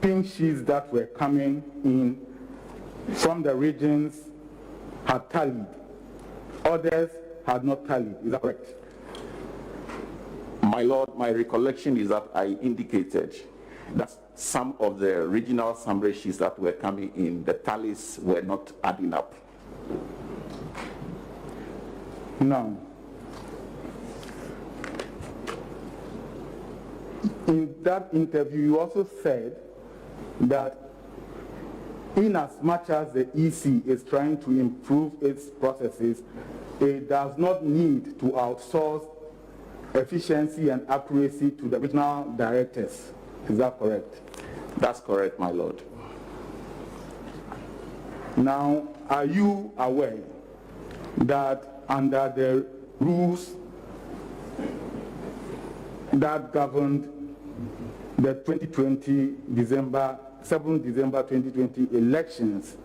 pink sheets that were coming in from the regions had tallied. Others had not tallied. Is that correct? My Lord, my recollection is that I indicated that some of the regional summary sheets that were coming in, the tallies were not adding up. Now, in that interview, you also said that in as much as the EC is trying to improve its processes, it does not need to outsource efficiency and accuracy to the regional directors. Is that correct? That's correct, my Lord. Now, are you aware that under the rules that governed the 2020 7th December 2020 elections,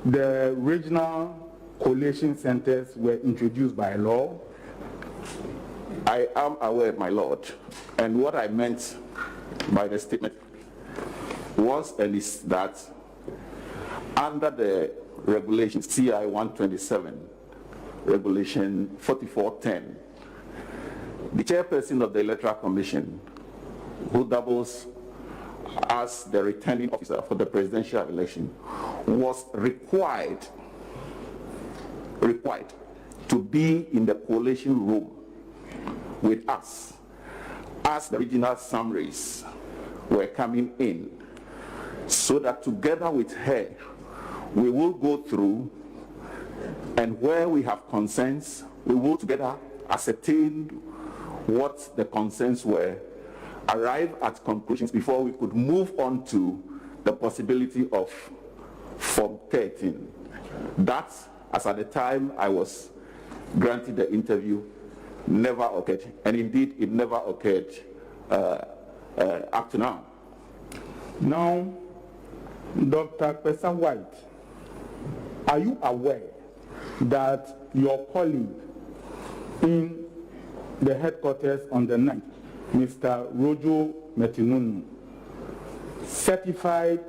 the regional collation centers were introduced by law? I am aware, my Lord, and what I meant by the statement was and is that under the regulation CI 127, regulation 4410, the chairperson of the Electoral Commission, who doubles as the returning officer for the presidential election, was required to be in the collation room with us as the regional summaries were coming in, so that together with her we will go through, and where we have concerns we will together ascertain what the concerns were, arrive at conclusions before we could move on to the possibility of Form 13. That, as at the time I was granted the interview, never occurred, and indeed it never occurred up to now. Now, Dr. Pesa White, are you aware that your colleague in the headquarters on the 9th, Mr. Rojo Metinunu, certified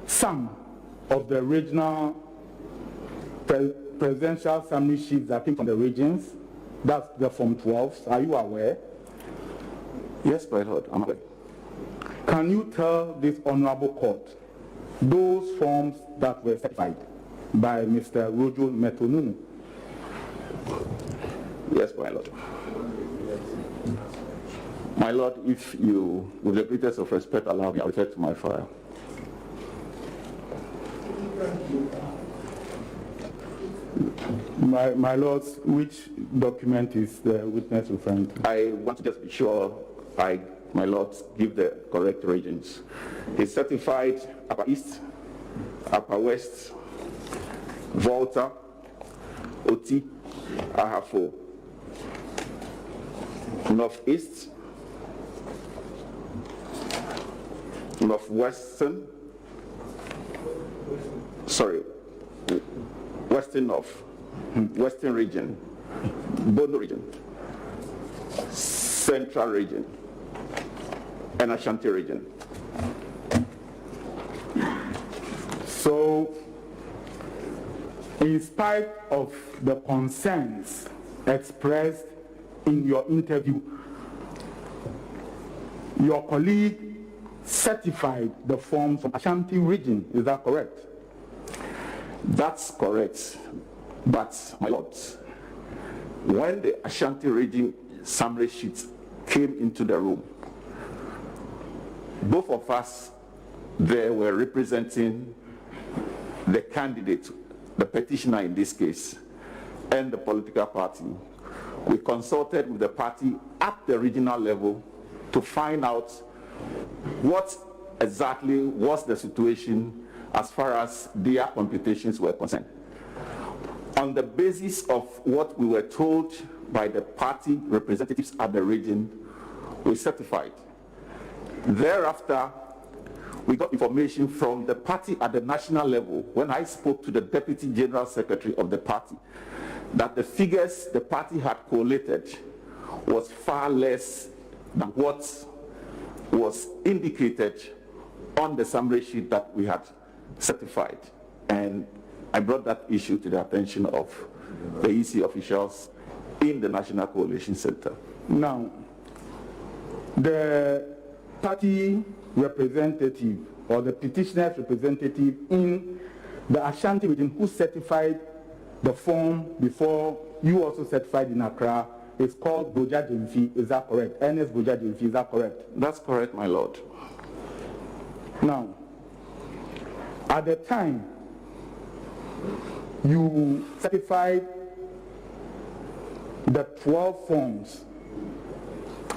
some of the regional presidential summary sheets that came from the regions? That's the Form 12s. Are you aware? Yes, my Lord, I'm aware. Can you tell this honorable court those forms that were certified by Mr. Rojo Metinunu? Yes, my Lord. My Lord, if you, with the greatest of respect, allow me, I'll refer to my file. My Lord, which document is the witness referring to? I want to just be sure my Lord, give the correct regions. It's certified Upper East, Upper West, Volta, Oti, Ahafo, Northeast, Northwestern, Western North, Western region, Bono region, Central region, and Ashanti region. So, in spite of the concerns expressed in your interview, your colleague certified the forms from Ashanti region. Is that correct? That's correct. But, my Lord, when the Ashanti region summary sheets came into the room, both of us there were representing the candidate, the petitioner in this case, and the political party. We consulted with the party at the regional level to find out what exactly was the situation as far as their computations were concerned. On the basis of what we were told by the party representatives at the region, we certified. Thereafter, we got information from the party at the national level when I spoke to the Deputy General Secretary of the party that the figures the party had collated was far less than what was indicated on the summary sheet that we had certified. And I brought that issue to the attention of the EC officials in the National Coalition Center. Now, the party representative or the petitioner's representative in the Ashanti region who certified the form before you also certified in Accra is called Boja Jemfi. Is that correct? Ernest Boja Jemfi, is that correct? That's correct, my lord. Now, at the time you certified the 12 forms,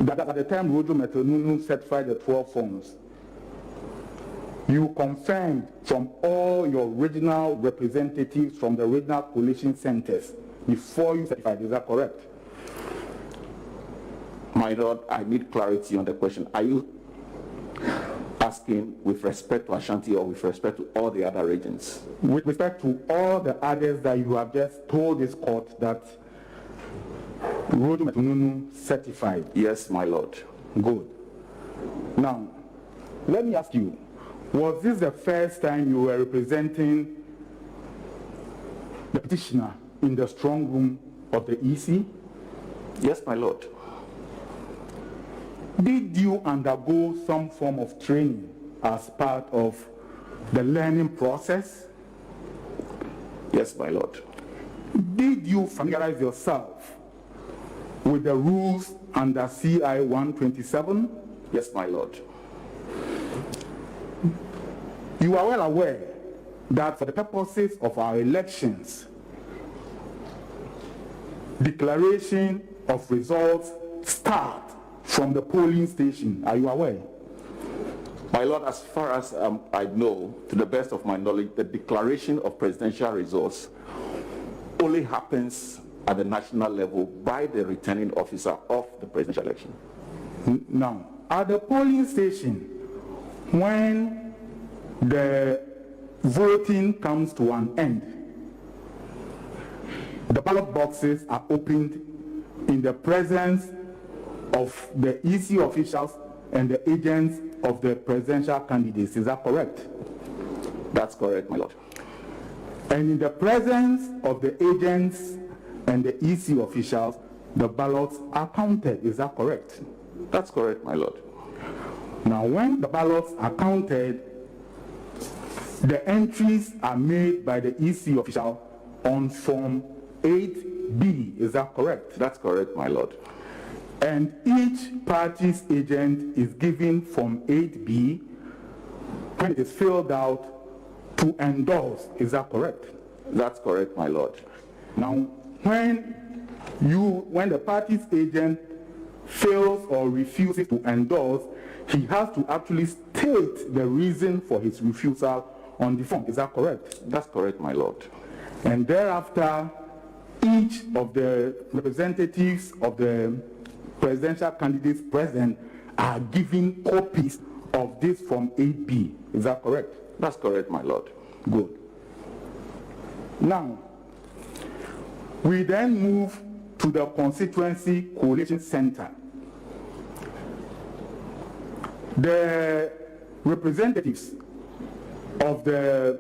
that at the time Rojo Metonunu certified the 12 forms, you confirmed from all your regional representatives from the regional coalition centers before you certified. Is that correct? My lord, I need clarity on the question. Are you asking with respect to Ashanti or with respect to all the other regions? With respect to all the others that you have just told this court that Rojo Metonunu certified. Yes, my lord. Good. Now, let me ask you, was this the first time you were representing the petitioner in the strong room of the EC? Yes, my lord. Did you undergo some form of training as part of the learning process? Yes, my lord. Did you familiarize yourself with the rules under CI 127? Yes, my lord. You are well aware that for the purposes of our elections, declaration of results start from the polling station. Are you aware? My lord, as far as I know, to the best of my knowledge, the declaration of presidential results only happens at the national level by the returning officer of the presidential election. Now, at the polling station, when the voting comes to an end, the ballot boxes are opened in the presence of the EC officials and the agents of the presidential candidates. Is that correct? That's correct, my lord. And in the presence of the agents and the EC officials, the ballots are counted. Is that correct? That's correct, my lord. Now, when the ballots are counted, the entries are made by the EC official on Form 8B. Is that correct? That's correct, my lord. And each party's agent is given Form 8B when it is filled out to endorse. Is that correct? That's correct, my lord. Now, when the party's agent fails or refuses to endorse, he has to actually state the reason for his refusal on the form. Is that correct? That's correct, my lord. And thereafter, each of the representatives of the presidential candidates present are given copies of this Form 8B. Is that correct? That's correct, my lord. Good. Now, we then move to the Constituency Coalition Center. The representatives of the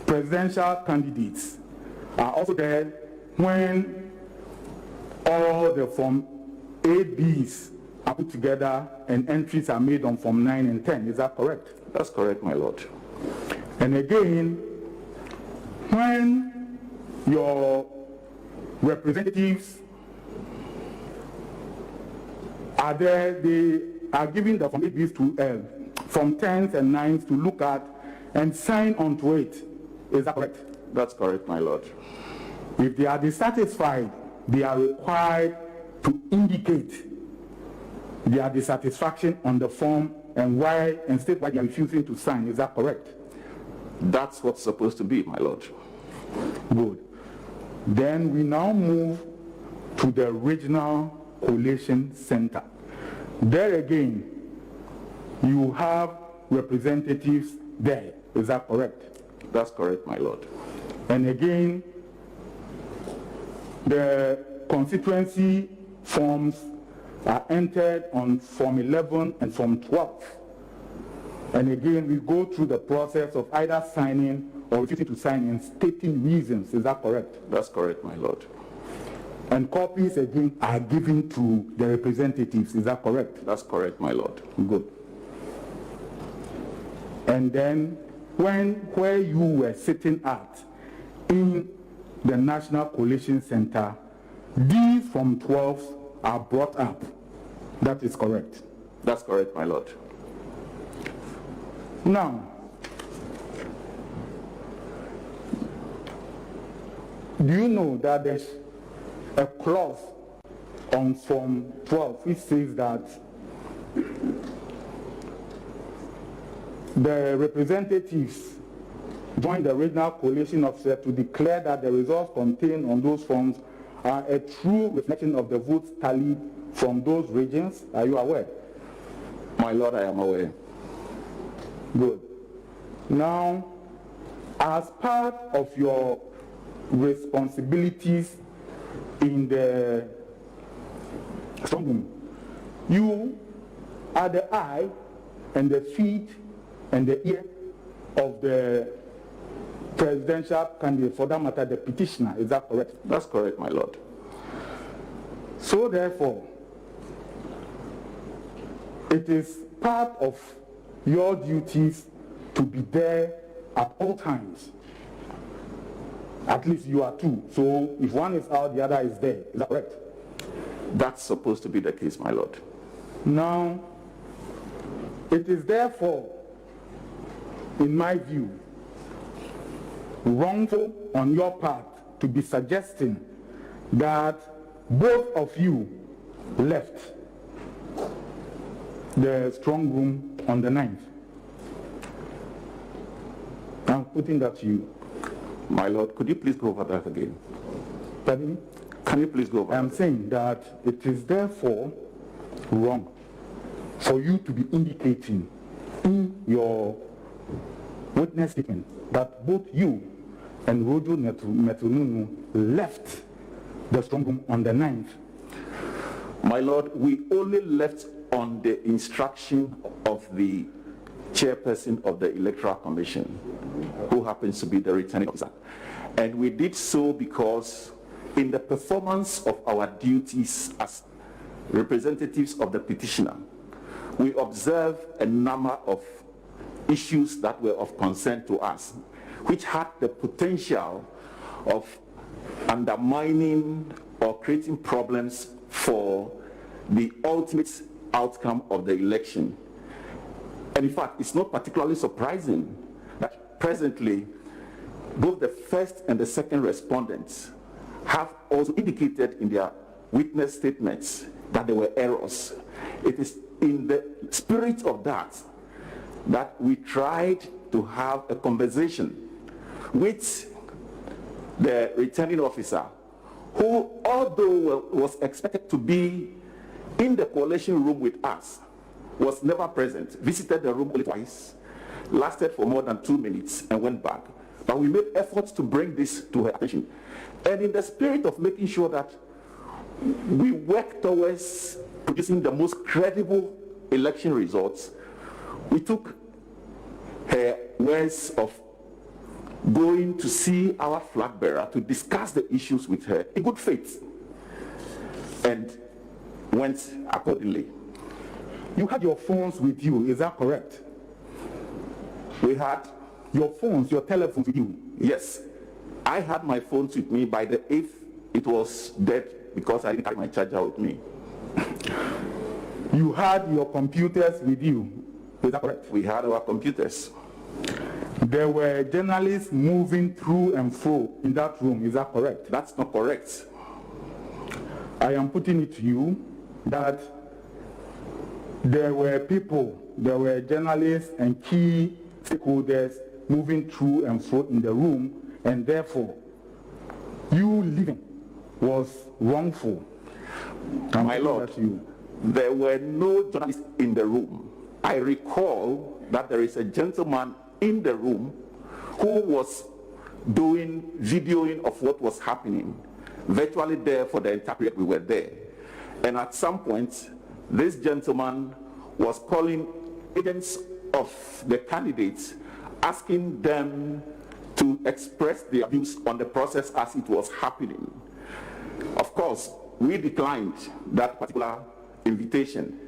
presidential candidates are also there when all the Form 8Bs are put together and entries are made on Form 9 and 10. Is that correct? That's correct, my lord. And again, when your representatives are there, they are given the Form 8Bs to Form 10s and 9s to look at and sign onto it. Is that correct? That's correct, my lord. If they are dissatisfied, they are required to indicate their dissatisfaction on the form and state why they are refusing to sign. Is that correct? That's what's supposed to be, my lord. Good. Then we now move to the Regional Coalition Center. There again, you have representatives there. Is that correct? That's correct, my lord. And again, the constituency forms are entered on Form 11 and Form 12. And again, we go through the process of either signing or refusing to sign and stating reasons. Is that correct? That's correct, my lord. And copies again are given to the representatives. Is that correct? That's correct, my lord. Good. And then where you were sitting at in the National Coalition Center, these Form 12 are brought up. That is correct. That's correct, my lord. Now, do you know that there's a clause on Form 12 which says that the representatives join the regional coalition officer to declare that the results contained on those forms are a true reflection of the votes tallied from those regions? Are you aware? My lord, I am aware. Good. Now, as part of your responsibilities in the strong room, you are the eye and the feet and the ear of the presidential candidate, for that matter, the petitioner. Is that correct? That's correct, my lord. So therefore, it is part of your duties to be there at all times. At least you are two. So if one is out, the other is there. Is that correct? That's supposed to be the case, my lord. Now, it is therefore, in my view, wrongful on your part to be suggesting that both of you left the strong room on the 9th. I'm putting that to you. My lord, could you please go over that again? Pardon me? Can you please go over I'm saying that it is therefore wrong for you to be indicating in your witness statement that both you and Rojo Metununu left the strong room on the 9th. My lord, we only left on the instruction of the chairperson of the Electoral Commission, who happens to be the returning officer. And we did so because in the performance of our duties as representatives of the petitioner, we observed a number of issues that were of concern to us, which had the potential of undermining or creating problems for the ultimate outcome of the election. And in fact, it's not particularly surprising that presently both the first and the second respondents have also indicated in their witness statements that there were errors. It is in the spirit of that we tried to have a conversation with the returning officer, who, although was expected to be in the coalition room with us, was never present, visited the room only twice, lasted for more than 2 minutes and went back. But we made efforts to bring this to her attention. And in the spirit of making sure that we work towards producing the most credible election results, we took her words of going to see our flag bearer to discuss the issues with her in good faith, and went accordingly. You had your phones with you, is that correct? We had your phones, your telephones with you? Yes. I had my phones with me. By the 8th, it was dead because I didn't have my charger with me. You had your computers with you, is that correct? We had our computers. There were journalists moving through and fro in that room, is that correct? That's not correct. I am putting it to you that there were people, there were journalists and key stakeholders moving through and fro in the room, and therefore you leaving was wrongful. My lord, there were no journalists in the room. I recall that there is a gentleman in the room who was doing videoing of what was happening, virtually there for the entire period we were there. And at some point, this gentleman was calling agents of the candidates, asking them to express their views on the process as it was happening. Of course, we declined that particular invitation.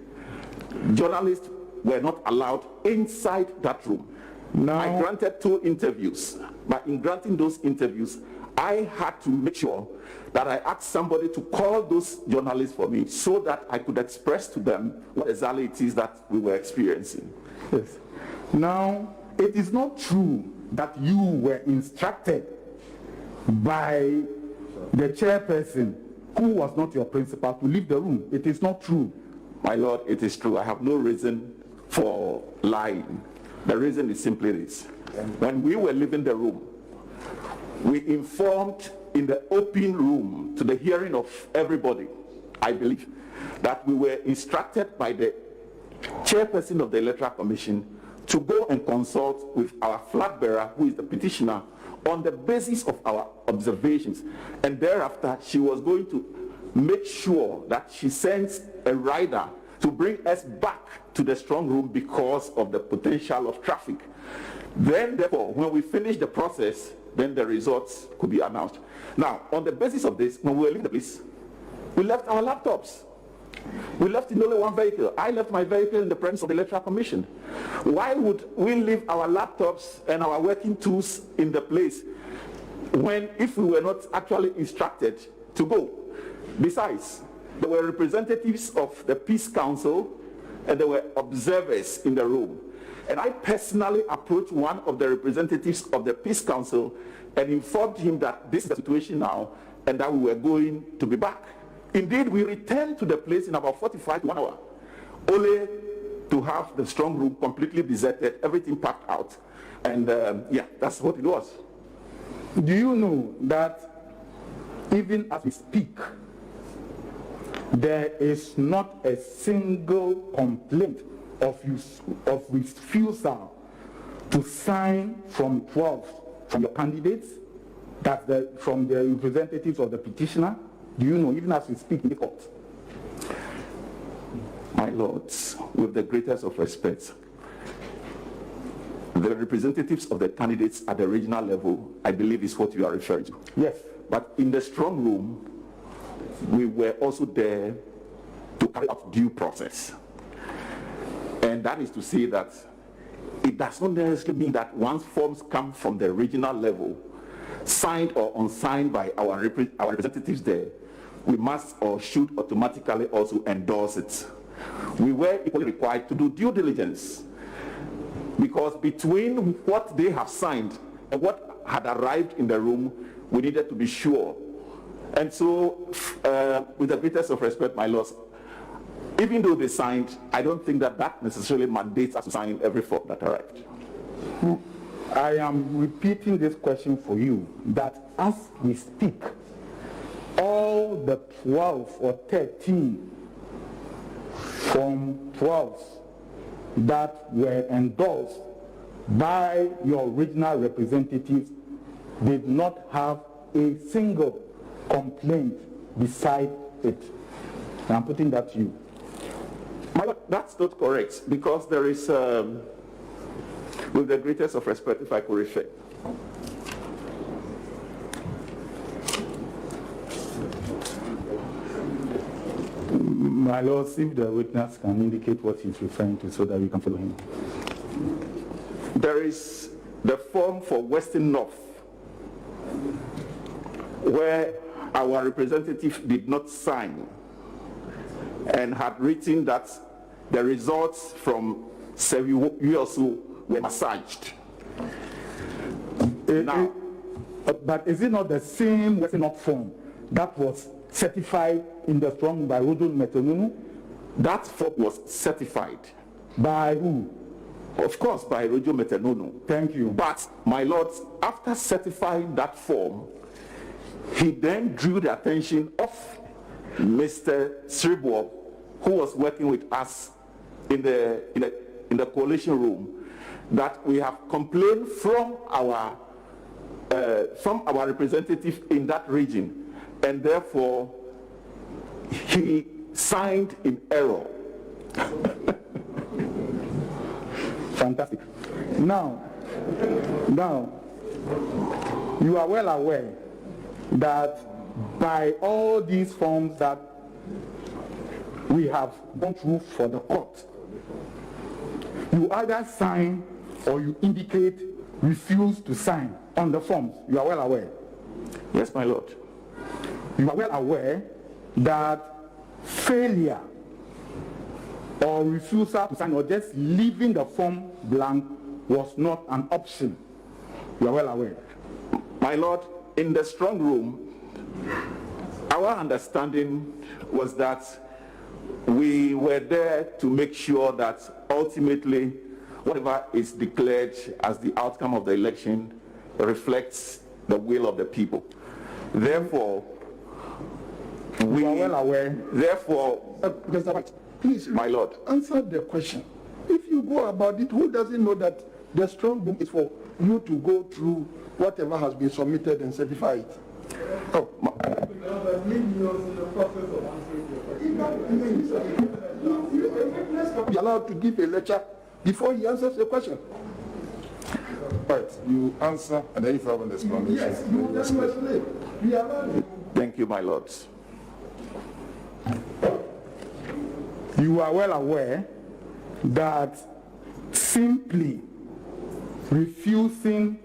Journalists were not allowed inside that room. Now, I granted 2 interviews, but in granting those interviews, I had to make sure that I asked somebody to call those journalists for me so that I could express to them what exactly it is that we were experiencing. yes. Now, it is not true that you were instructed by the chairperson, who was not your principal, to leave the room. It is not true. My Lord, it is true. I have no reason for lying. The reason is simply this. When we were leaving the room, we informed in the open room to the hearing of everybody, I believe, that we were instructed by the chairperson of the Electoral Commission to go and consult with our flag bearer, who is the petitioner, on the basis of our observations. And thereafter, she was going to make sure that she sends a rider to bring us back to the strong room because of the potential of traffic. Then, therefore, when we finish the process, then the results could be announced. Now, on the basis of this, when we were leaving the place, we left our laptops. We left in only one vehicle. I left my vehicle in the presence of the Electoral Commission. Why would we leave our laptops and our working tools in the place when, if we were not actually instructed to go? Besides, there were representatives of the Peace Council and there were observers in the room. And I personally approached one of the representatives of the Peace Council and informed him that this is the situation now and that we were going to be back. Indeed, we returned to the place in about 45 to 1 hour, only to have the strong room completely deserted, everything packed out. And yeah, that's what it was. Do you know that even as we speak, there is not a single complaint of refusal to sign from 12 from your candidates, from the representatives of the petitioner? Do you know, even as we speak in the court? My lords, with the greatest of respect, the representatives of the candidates at the regional level, I believe, is what you are referring to. Yes. But in the strong room, we were also there to carry out due process. And that is to say that it does not necessarily mean that once forms come from the regional level, signed or unsigned by our representatives there, we must or should automatically also endorse it. We were equally required to do due diligence, because between what they have signed and what had arrived in the room, we needed to be sure. And so, with the greatest of respect, my lords, even though they signed, I don't think that that necessarily mandates us to sign every form that arrived. I am repeating this question for you, that as we speak, all the 12 or 13 from 12 that were endorsed by your regional representatives did not have a single complaint beside it. I'm putting that to you. That's not correct, because there is, with the greatest of respect, if I could refer. My lords, if the witness can indicate what he's referring to so that we can follow him. There is the form for Western North, where our representative did not sign and had written that the results from USO were massaged. Now, but is it not the same Western North form that was certified in the strong by Rojo Metonunu? That form was certified. By who? Of course, by Rojo Metonunu. Thank you. But, my lords, after certifying that form, he then drew the attention of Mr. Sribo, who was working with us in the coalition room, that we have complained from our representative in that region, and therefore he signed in error. Fantastic. Now, you are well aware that by all these forms that we have gone through for the court, you either sign or you indicate refuse to sign on the forms. You are well aware. Yes, my lord. You are well aware that failure or refusal to sign or just leaving the form blank was not an option. You are well aware. My lord, in the strong room, our understanding was that we were there to make sure that ultimately whatever is declared as the outcome of the election reflects the will of the people. Therefore, we are well aware. Therefore, please, my lord, answer the question. If you go about it, who doesn't know that the strong room is for you to go through whatever has been submitted and certify it? oh, Be allowed to give a lecture before he answers the question. Right, you answer, and then if you have an explanation. Yes, you explain. Thank you, my lords. You are well aware that simply refusing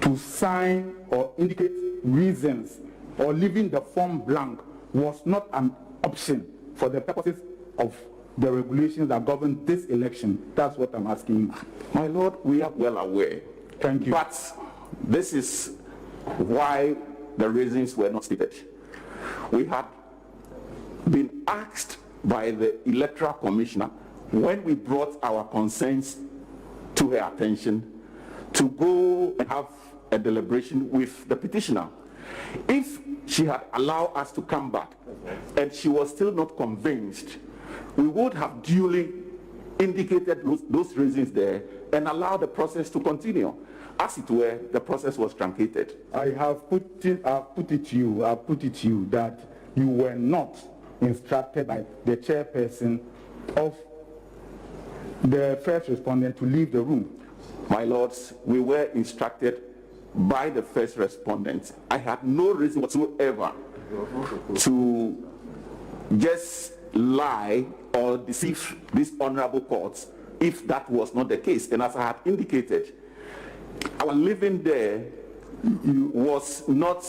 to sign or indicate reasons or leaving the form blank was not an option for the purposes of the regulations that govern this election. That's what I'm asking you. My lord, we are well aware. Thank you. But this is why the reasons were not stated. We had been asked by the Electoral Commissioner when we brought our concerns to her attention to go and have a deliberation with the petitioner. If she had allowed us to come back and she was still not convinced, we would have duly indicated those reasons there and allowed the process to continue. As it were, the process was truncated. I have put it to you that you were not instructed by the chairperson of the first respondent to leave the room. My lords, we were instructed by the first respondent. I had no reason whatsoever to just lie or deceive these honorable courts if that was not the case. And as I had indicated, our living there was not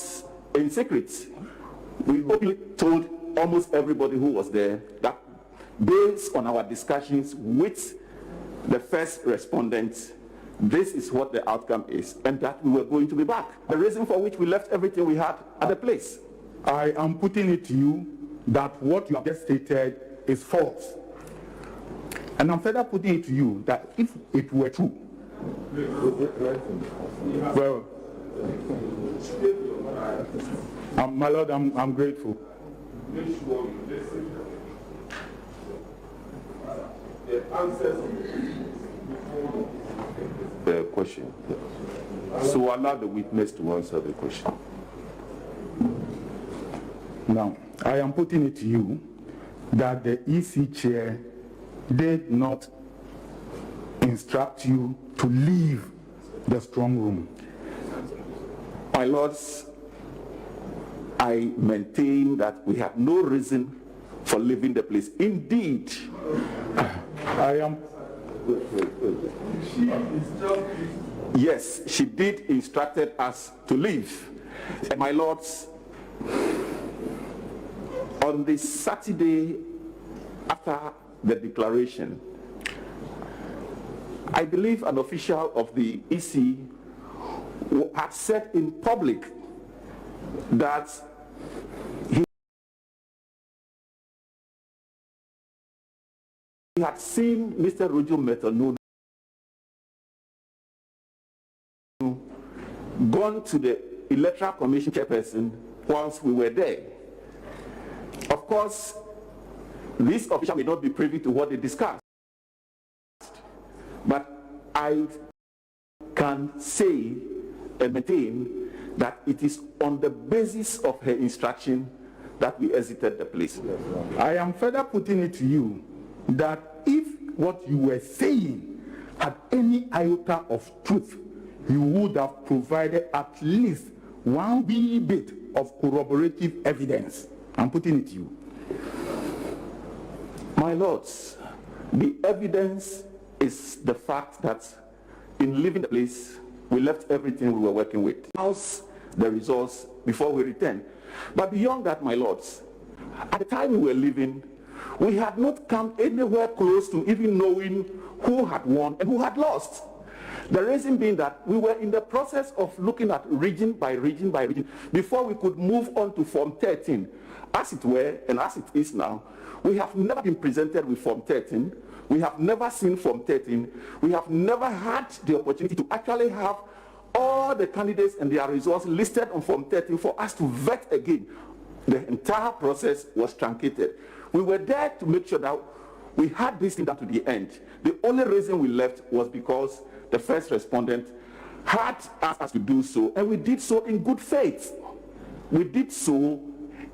in secret. We openly told almost everybody who was there that based on our discussions with the first respondent, this is what the outcome is, and that we were going to be back. The reason for which we left everything we had at the place. I am putting it to you that what you have just stated is false. And I'm further putting it to you that if it were true, well, my lord, I'm grateful. Make sure you listen. The answers the question. So allow the witness to answer the question. Now, I am putting it to you that the EC chair did not instruct you to leave the strong room. My lords, I maintain that we have no reason for leaving the place. Indeed, I am... Yes, she did instructed us to leave. And my lords, on the Saturday after the declaration, I believe an official of the EC had said in public that he had seen Mr. Rojo Metonu gone to the Electoral Commission chairperson whilst we were there. Of course, this official may not be privy to what they discussed, but I can say and maintain that it is on the basis of her instruction that we exited the place. I am further putting it to you that if what you were saying had any iota of truth, you would have provided at least one wee bit of corroborative evidence. I'm putting it to you. My lords, the evidence is the fact that in leaving the place, we left everything we were working with. How's the results before we returned? But beyond that, my lords, at the time we were leaving, we had not come anywhere close to even knowing who had won and who had lost. The reason being that we were in the process of looking at region by region by region before we could move on to Form 13. As it were, and as it is now, we have never been presented with Form 13. We have never seen Form 13. We have never had the opportunity to actually have all the candidates and their results listed on Form 13 for us to vet again. The entire process was truncated. We were there to make sure that we had this thing down to the end. The only reason we left was because the first respondent had asked us to do so, and we did so in good faith. We did so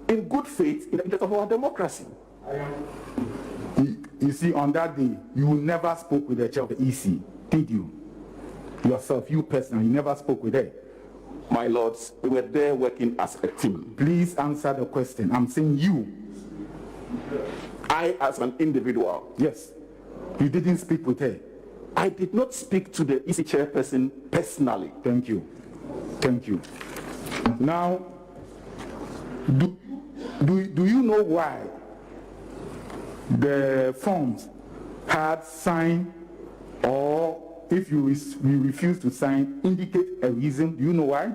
in good faith in the interest of our democracy. You see, on that day, you never spoke with the chair of the EC, did you? Yourself, you personally, you never spoke with her. My lords, we were there working as a team. Please answer the question. I'm saying you. I, as an individual. Yes. You didn't speak with her. I did not speak to the EC chairperson personally. Thank you. Thank you. Now, do you know why the forms had signed, or if you refuse to sign, indicate a reason? Do you know why?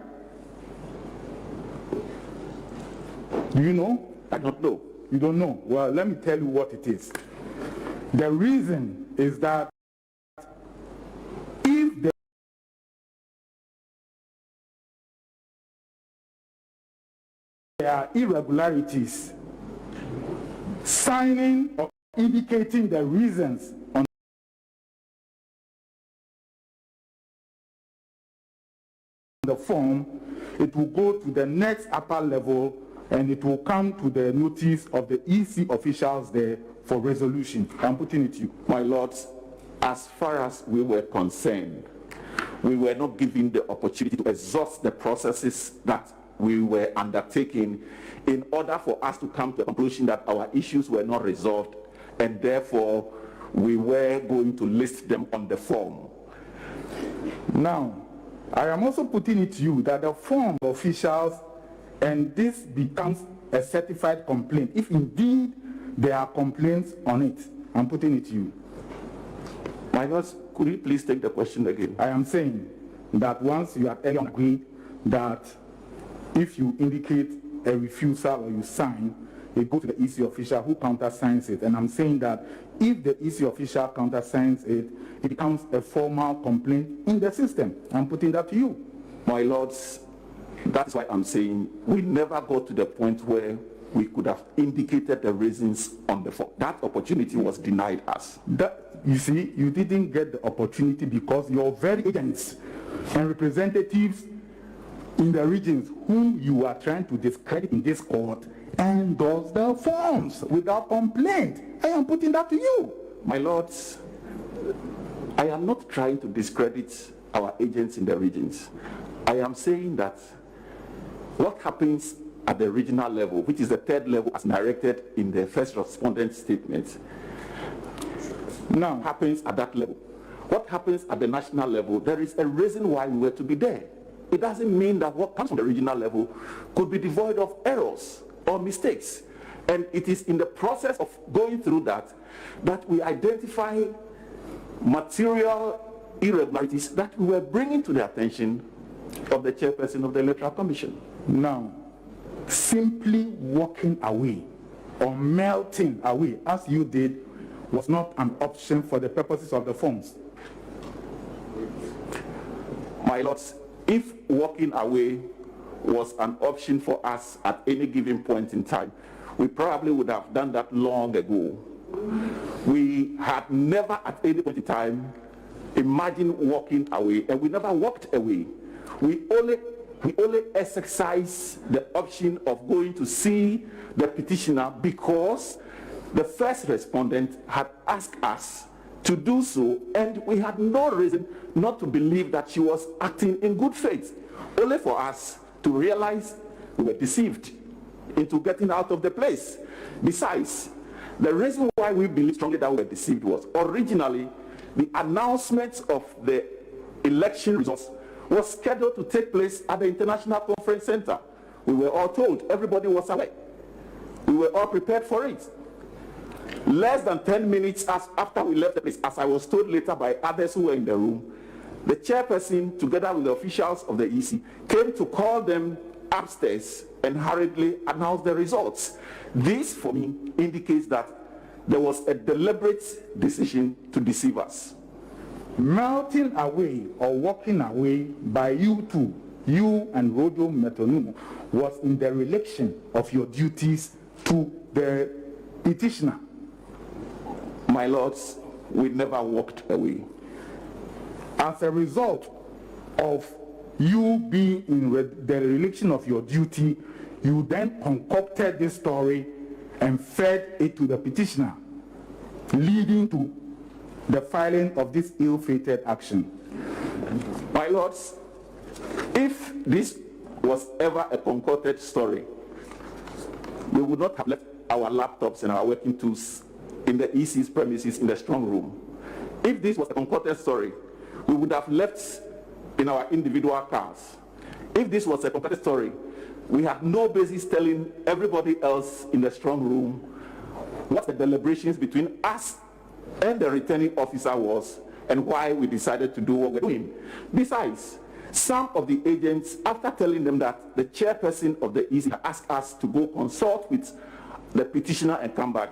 Do you know? I don't know. You don't know? Well, let me tell you what it is. The reason is that if there are irregularities, signing or indicating the reasons on the form, it will go to the next upper level and it will come to the notice of the EC officials there for resolution. I'm putting it to you. My lords, as far as we were concerned, we were not given the opportunity to exhaust the processes that we were undertaking in order for us to come to a conclusion that our issues were not resolved, and therefore we were going to list them on the form. Now, I am also putting it to you that the form officials, and this becomes a certified complaint, if indeed there are complaints on it. I'm putting it to you. My lords, could you please take the question again? I am saying that once you have earlier agreed that if you indicate a refusal or you sign, it goes to the EC official who countersigns it. And I'm saying that if the EC official countersigns it, it becomes a formal complaint in the system. I'm putting that to you. My lords, that's why I'm saying we never got to the point where we could have indicated the reasons on the form. That opportunity was denied us. That, you see, you didn't get the opportunity because your very agents and representatives in the regions whom you are trying to discredit in this court endorse the forms without complaint. I am putting that to you. My lords, I am not trying to discredit our agents in the regions. I am saying that what happens at the regional level, which is the third level as directed in the first respondent statement, now happens at that level. What happens at the national level, there is a reason why we were to be there. It doesn't mean that what comes from the regional level could be devoid of errors or mistakes. And it is in the process of going through that we identify material irregularities that we were bringing to the attention of the chairperson of the Electoral Commission. Now, simply walking away or melting away, as you did, was not an option for the purposes of the forms. My lords, if walking away was an option for us at any given point in time, we probably would have done that long ago. We had never at any point in time imagined walking away, and we never walked away. We only we only exercise the option of going to see the petitioner because the first respondent had asked us to do so, and we had no reason not to believe that she was acting in good faith, only for us to realize we were deceived into getting out of the place. Besides, the reason why we believe strongly that we were deceived was originally the announcement of the election results was scheduled to take place at the International Conference Center. We were all told, everybody was aware. We were all prepared for it. Less than 10 minutes after we left the place, as I was told later by others who were in the room, the chairperson, together with the officials of the EC, came to call them upstairs and hurriedly announced the results. This, for me, indicates that there was a deliberate decision to deceive us. Melting away or walking away by you two, you and Rojo Metonumo, was in the relation of your duties to the petitioner. My lords, we never walked away. As a result of you being in the relation of your duty, you then concocted this story and fed it to the petitioner, leading to the filing of this ill-fated action. My lords, if this was ever a concocted story, we would not have left our laptops and our working tools in the EC's premises in the strong room. If this was a concocted story, we would have left in our individual cars. If this was a concocted story, we had no basis telling everybody else in the strong room what the deliberations between us and the returning officer was and why we decided to do what we're doing. Besides, some of the agents, after telling them that the chairperson of the EC asked us to go consult with the petitioner and come back,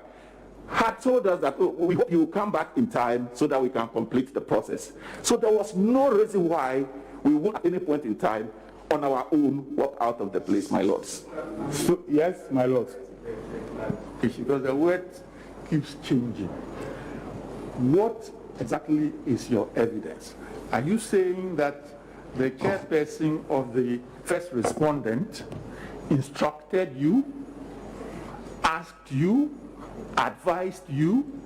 had told us that, oh, we hope you will come back in time so that we can complete the process. So there was no reason why we would at any point in time on our own walk out of the place, my lords. So, yes, my lord. Because the word keeps changing. What exactly is your evidence? Are you saying that the chairperson of the first respondent instructed you, asked you, advised you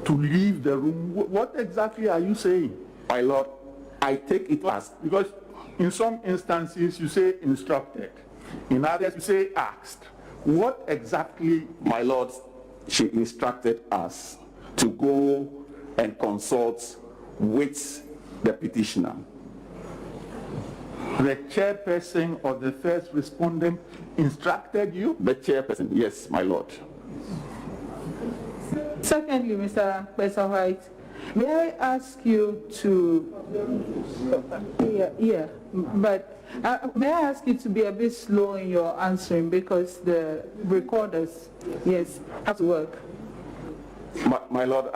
to leave the room? What exactly are you saying? My lord, I take it as, because in some instances you say instructed, in others you say asked. What exactly? My lord, she instructed us to go and consult with the petitioner. The chairperson of the first respondent instructed you? The chairperson, yes, my lord. Secondly, Mr. White, may I ask you to, may I ask you to be a bit slow in your answering because the recorders, yes, have to work. My lord,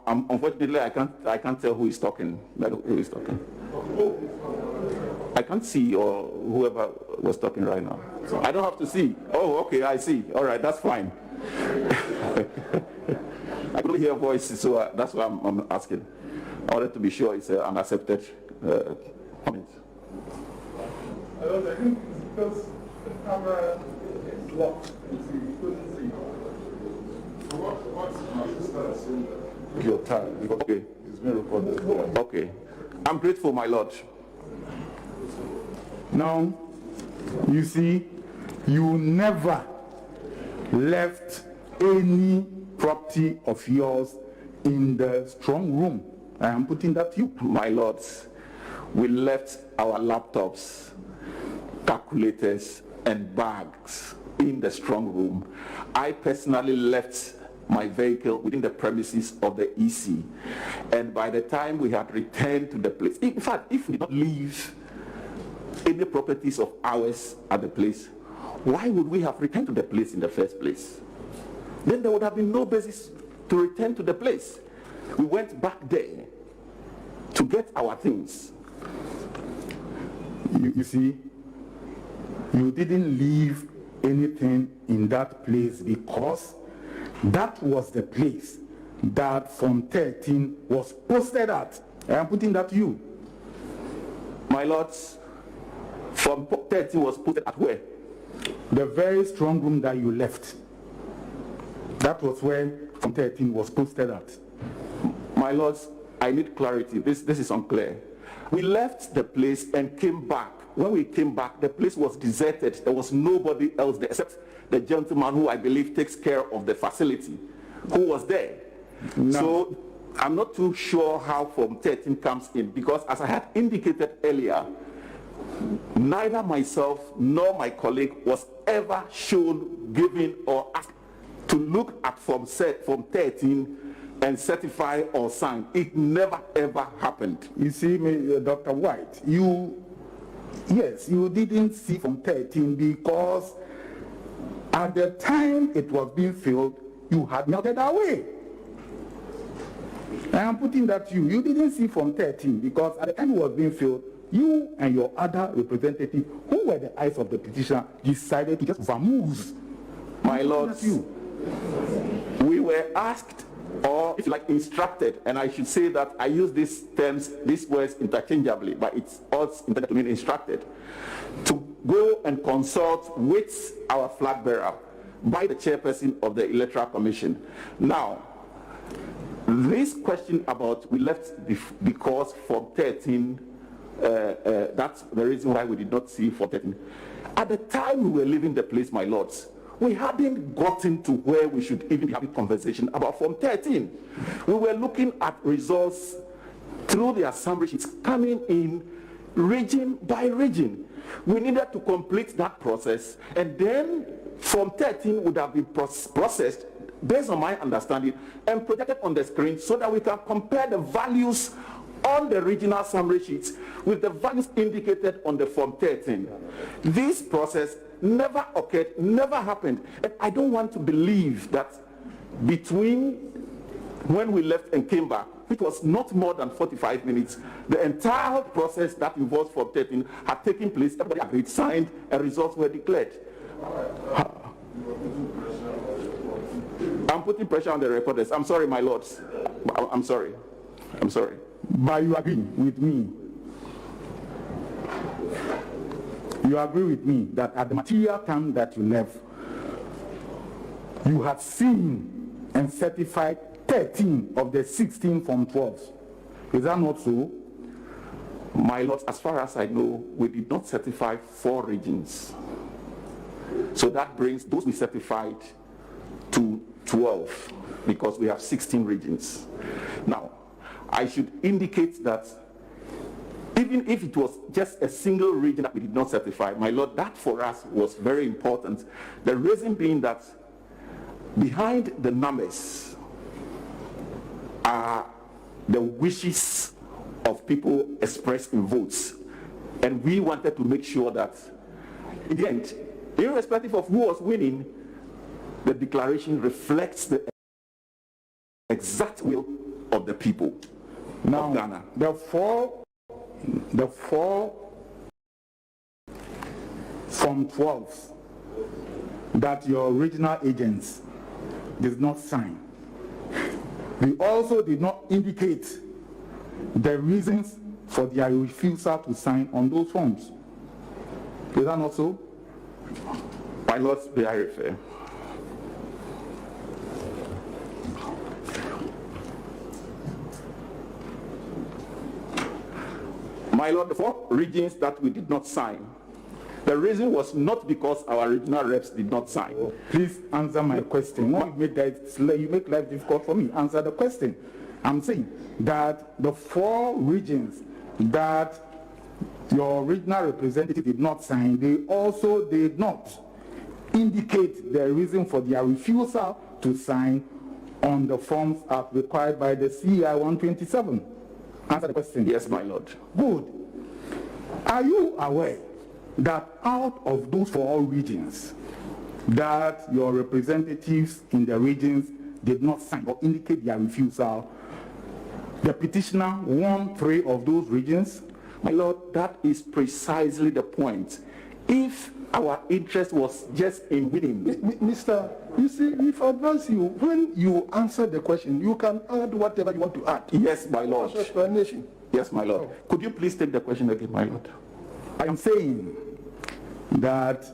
unfortunately, I can't tell who is talking. Who is talking? I can't see or whoever was talking right now. I don't have to see. Oh, okay, I see. All right, that's fine. I couldn't hear voices, so that's why I'm asking. I wanted to be sure it's an accepted comment. I think it's because the camera is locked. You couldn't see. Your time. Okay. It's been recorded. Okay. I'm grateful, my lord. Now, you see, you never left any property of yours in the strong room. I am putting that to you. My lords, we left our laptops, calculators, and bags in the strong room. I personally left my vehicle within the premises of the EC. And by the time we had returned to the place, in fact, if we did not leave any properties of ours at the place, why would we have returned to the place in the first place? Then there would have been no basis to return to the place. We went back there to get our things. You see, you didn't leave anything in that place because that was the place that Form 13 was posted at. I am putting that to you. My lords, Form 13 was put at where? The very strong room that you left. That was where Form 13 was posted at. My lords, I need clarity. This is unclear. We left the place and came back. When we came back, the place was deserted. There was nobody else there except the gentleman who I believe takes care of the facility, who was there. No. So I'm not too sure how Form 13 comes in, because as I had indicated earlier, neither myself nor my colleague was ever shown, given, or asked to look at Form 13 and certify or sign. It never ever happened. You see, Dr. White, you didn't see Form 13 because at the time it was being filled, you had melted away. I am putting that to you. You didn't see Form 13 because at the time it was being filled, you and your other representatives, who were the eyes of the petitioner, decided to just vamoose. My lords, we were asked, or if you like, instructed, and I should say that I use these terms, these words interchangeably, but it's also intended to mean instructed, to go and consult with our flag bearer by the chairperson of the Electoral Commission. Now, this question about we left because Form 13, that's the reason why we did not see Form 13. At the time we were leaving the place, my lords, we hadn't gotten to where we should even have a conversation about Form 13. We were looking at results through the assembly sheets coming in region by region. We needed to complete that process, and then Form 13 would have been processed based on my understanding and projected on the screen so that we can compare the values on the regional summary sheets with the values indicated on the Form 13. This process never occurred, never happened. And I don't want to believe that between when we left and came back, which was not more than 45 minutes, the entire process that involves Form 13 had taken place, everybody agreed, signed, and results were declared. I'm putting pressure on the reporters. I'm sorry, my lords. I'm sorry. I'm sorry. But you agree with me. You agree with me that at the material time that you left, you had seen and certified 13 of the 16 Form 12s. Is that not so? My lords, as far as I know, we did not certify 4 regions. So that brings those we certified to 12, because we have 16 regions. Now, I should indicate that even if it was just a single region that we did not certify, my lord, that for us was very important. The reason being that behind the numbers are the wishes of people expressed in votes. And we wanted to make sure that in the end, irrespective of who was winning, the declaration reflects the exact will of the people of Ghana. The four Form 12s that your original agents did not sign, they also did not indicate the reasons for their refusal to sign on those forms. Is that not so? My lords, may I refer? My lord, the 4 regions that we did not sign, the reason was not because our regional reps did not sign. Please answer my question. When you make life difficult for me, answer the question. I'm saying that the 4 regions that your regional representative did not sign, they also did not indicate the reason for their refusal to sign on the forms as required by the CEI 127. Answer the question. Yes, my lord. Good. Are you aware that out of those 4 regions that your representatives in the regions did not sign or indicate their refusal, the petitioner won 3 of those regions? My lord, that is precisely the point. If our interest was just in winning. Mr. You see, we've advised you, when you answer the question, you can add whatever you want to add. Yes, my lord. Explanation. Yes, my lord. Could you please take the question again, my lord? I am saying that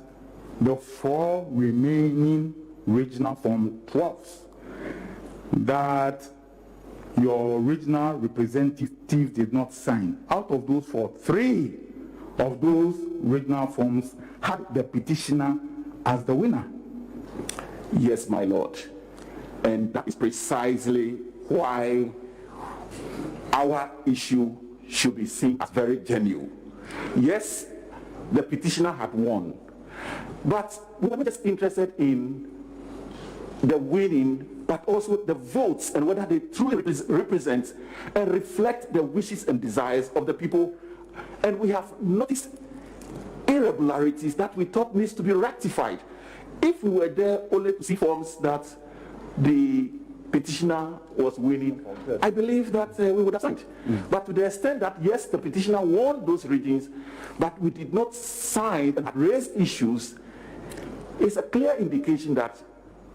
the 4 remaining regional Form 12s that your regional representatives did not sign, out of those 4, 3 of those regional forms had the petitioner as the winner. Yes, my lord. And that is precisely why our issue should be seen as very genuine. Yes, the petitioner had won, but we were not just interested in the winning, but also the votes and whether they truly represent and reflect the wishes and desires of the people. And we have noticed irregularities that we thought needs to be rectified. If we were there only to see forms that the petitioner was winning, I believe that we would have signed. But to the extent that, yes, the petitioner won those regions, but we did not sign and raise issues, it's a clear indication that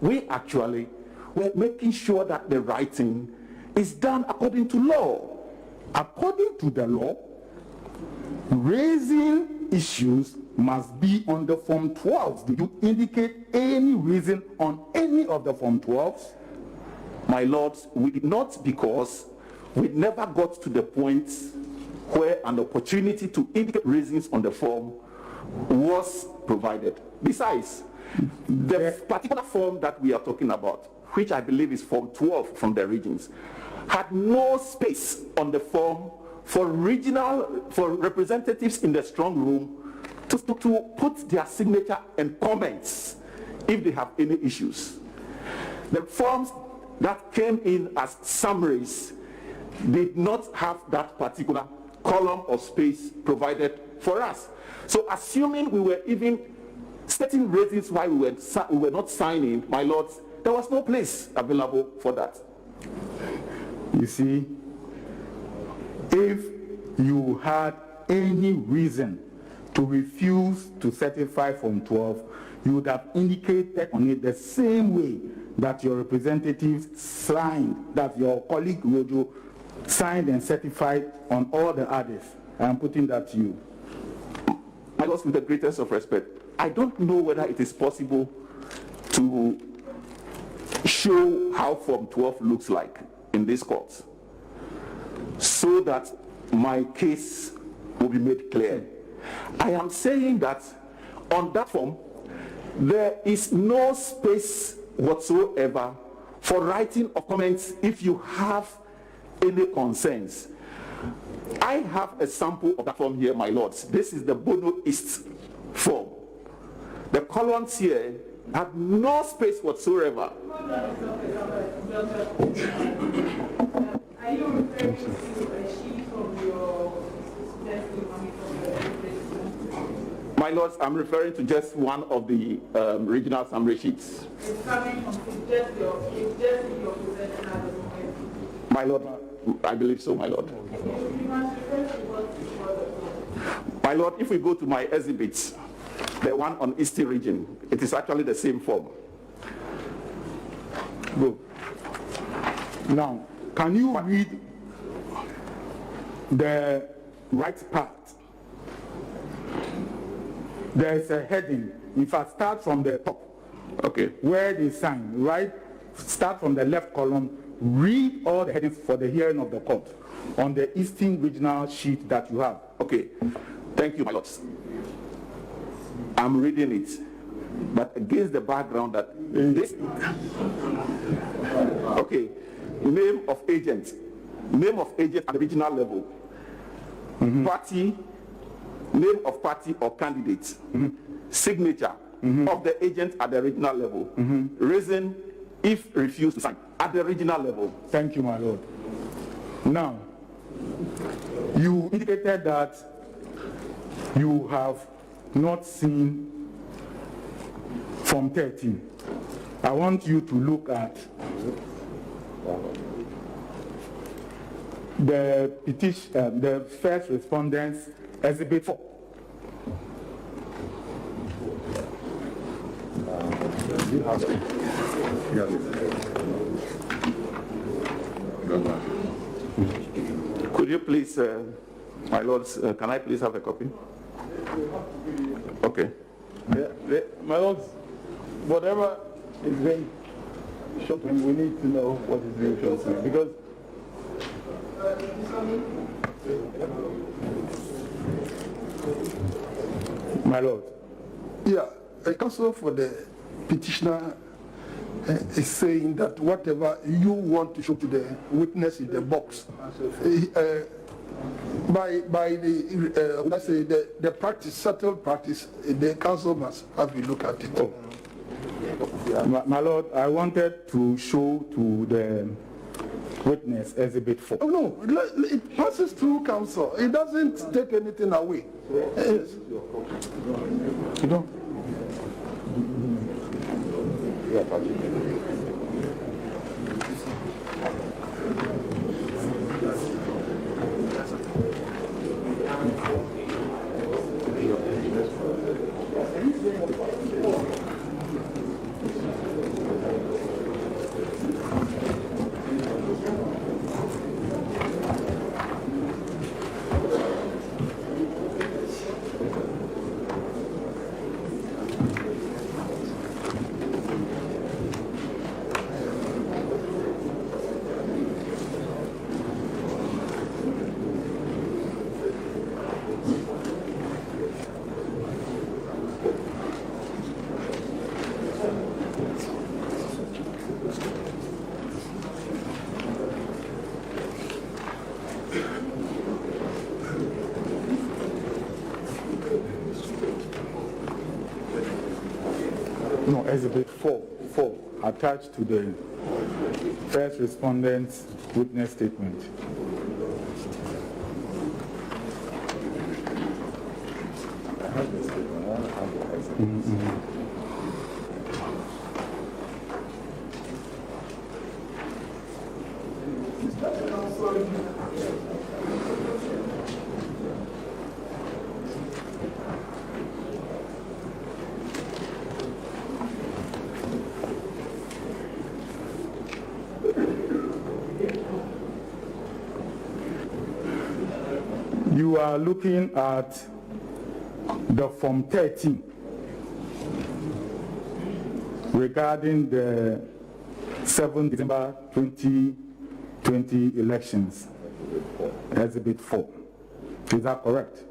we actually were making sure that the writing is done according to law. According to the law, raising issues must be on the Form 12s. Did you indicate any reason on any of the Form 12s? My lords, we did not, because we never got to the point where an opportunity to indicate reasons on the form was provided. Besides, the particular form that we are talking about, which I believe is Form 12 from the regions, had no space on the form for representatives in the strong room to put their signature and comments if they have any issues. The forms that came in as summaries did not have that particular column or space provided for us. So assuming we were even stating reasons why we were not signing, my lords, there was no place available for that. You see, if you had any reason to refuse to certify Form 12, you would have indicated on it the same way that your representatives signed, that your colleague Rojo signed and certified on all the others. I am putting that to you. My lords, with the greatest of respect, I don't know whether it is possible to show how Form 12 looks like in this court so that my case will be made clear. I am saying that on that form, there is no space whatsoever for writing of comments if you have any concerns. I have a sample of that form here, my lords. This is the Bono East form. The columns here have no space whatsoever. Are you referring to a sheet from your My lords, I'm referring to just one of the regional summary sheets. It's coming from just your possession at the moment. My lord, I believe so, my lord. You must refer to what My lord, if we go to my exhibits, the one on Eastern region, it is actually the same form. Go. Now, can you read the right part? There is a heading. In fact, start from the top. Okay. Where they sign, right? Start from the left column. Read all the headings for the hearing of the court on the Eastern regional sheet that you have. Okay. Thank you, my lords. I'm reading it, but against the background that this. Okay. Name of agent at the regional level. Party, name of party or candidate. Signature of the agent at the regional level. Reason if refused to sign at the regional level. Thank you, my lord. Now, you indicated that you have not seen Form 13. I want you to look at the petition, the first respondent's exhibit 4. Could you please, my lords, can I please have a copy? Okay. My lords, whatever is being shown to him, we need to know what is being shown to him, because my lord. Yeah, the counsel for the petitioner is saying that whatever you want to show to the witness in the box, by the let's say the practice, settled practice, the council must have a look at it. Oh. My lord, I wanted to show to the witness Exhibit 4. Oh no, it passes through council. It doesn't take anything away. Yes. You know? No, Exhibit 4 attached to the first respondent's witness statement. You are looking at the Form 13 regarding the 7 December 2020 elections, Exhibit 4. Is that correct?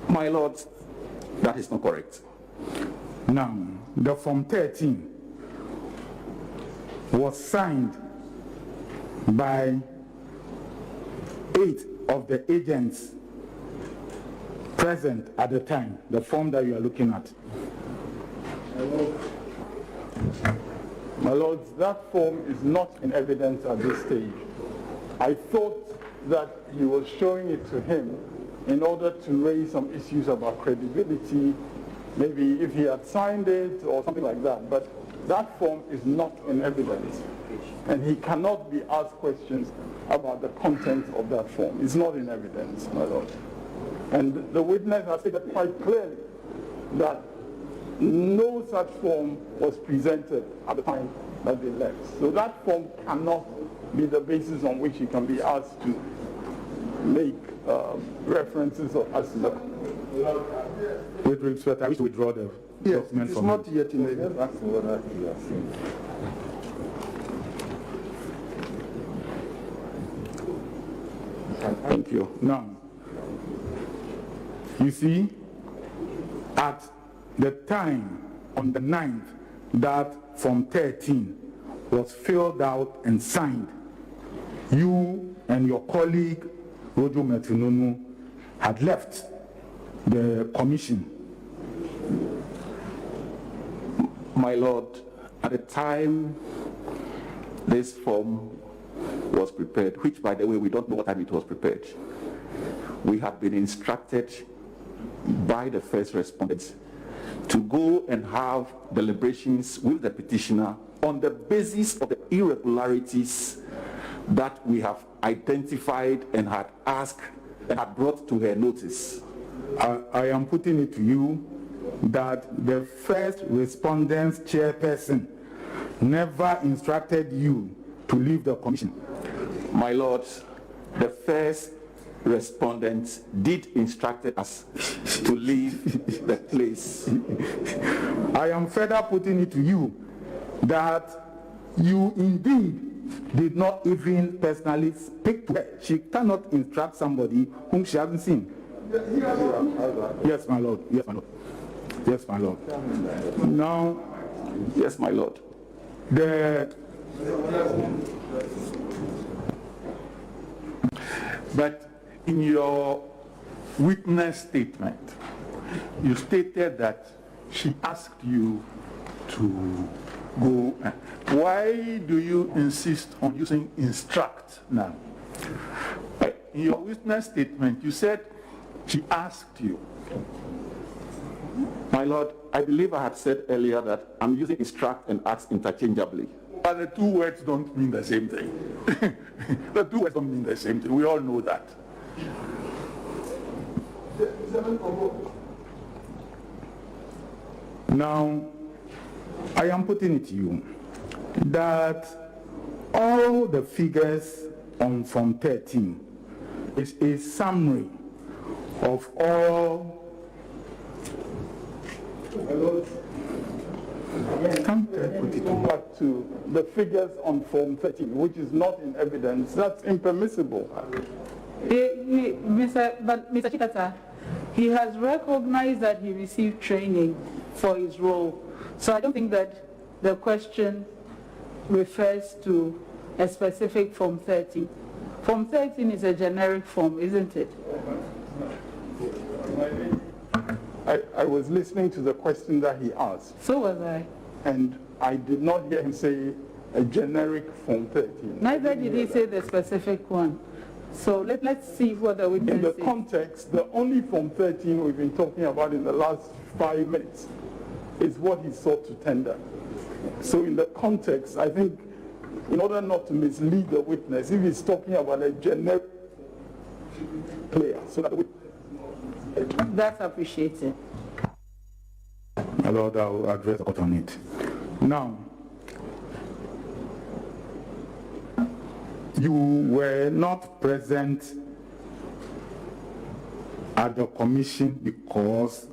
My lord, that is not correct. Now, the Form 13 was signed by 8 of the agents present at the time, the form that you are looking at. My lords, that form is not in evidence at this stage. I thought that he was showing it to him in order to raise some issues about credibility, maybe if he had signed it or something like that, but that form is not in evidence. And he cannot be asked questions about the contents of that form. It's not in evidence, my lord. And the witness has stated quite clearly that no such form was presented at the time that they left. So that form cannot be the basis on which he can be asked to make references as to the... With respect, I wish to withdraw the document It's from not you. yet in evidence. That's what you are saying. Thank you. Now, you see, at the time on the 9th that Form 13 was filled out and signed, you and your colleague Rojo Metununu had left the commission. My lord, at the time this form was prepared, which by the way we don't know what time it was prepared, we had been instructed by the first respondents to go and have deliberations with the petitioner on the basis of the irregularities that we have identified and had asked and had brought to her notice. I am putting it to you that the first respondent's chairperson never instructed you to leave the commission. My lord, the first respondent did instruct us to leave the place. I am further putting it to you that you indeed did not even personally speak to her. She cannot instruct somebody whom she hasn't seen. Yes, my lord. Yes, my lord. Yes, my lord. Now, Yes, my lord. But in your witness statement, you stated that she asked you to go. Why do you insist on using instruct now? In your witness statement, you said she asked you. My lord, I believe I had said earlier that I'm using instruct and ask interchangeably. But the two words don't mean the same thing. The two words don't mean the same thing. We all know that. Now, I am putting it to you that all the figures on Form 13 is a summary of all. Come back to the figures on Form 13, which is not in evidence. That's impermissible. Mr. Chikata, he has recognized that he received training for his role. So I don't think that the question refers to a specific Form 13. Form 13 is a generic form, isn't it? I was listening to the question that he asked, So was I. and I did not hear him say a generic Form 13. Neither did he say the specific one. So let's see what the witness In the says. context, the only Form 13 we've been talking about in the last 5 minutes is what he sought to tender. So in the context, I think, in order not to mislead the witness, if he's talking about a generic player, so that the witness... That's appreciated. My lord, I will address the court on it. Now, you were not present at the commission because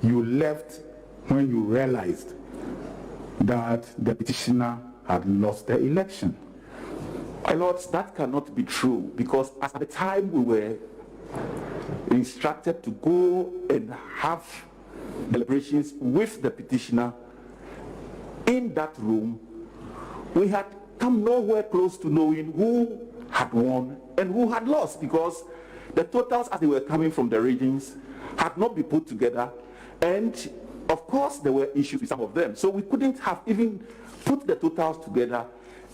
you left when you realized that the petitioner had lost the election. My lords, that cannot be true because at the time we were instructed to go and have deliberations with the petitioner in that room, we had come nowhere close to knowing who had won and who had lost because the totals as they were coming from the regions had not been put together, and of course there were issues with some of them. So we couldn't have even put the totals together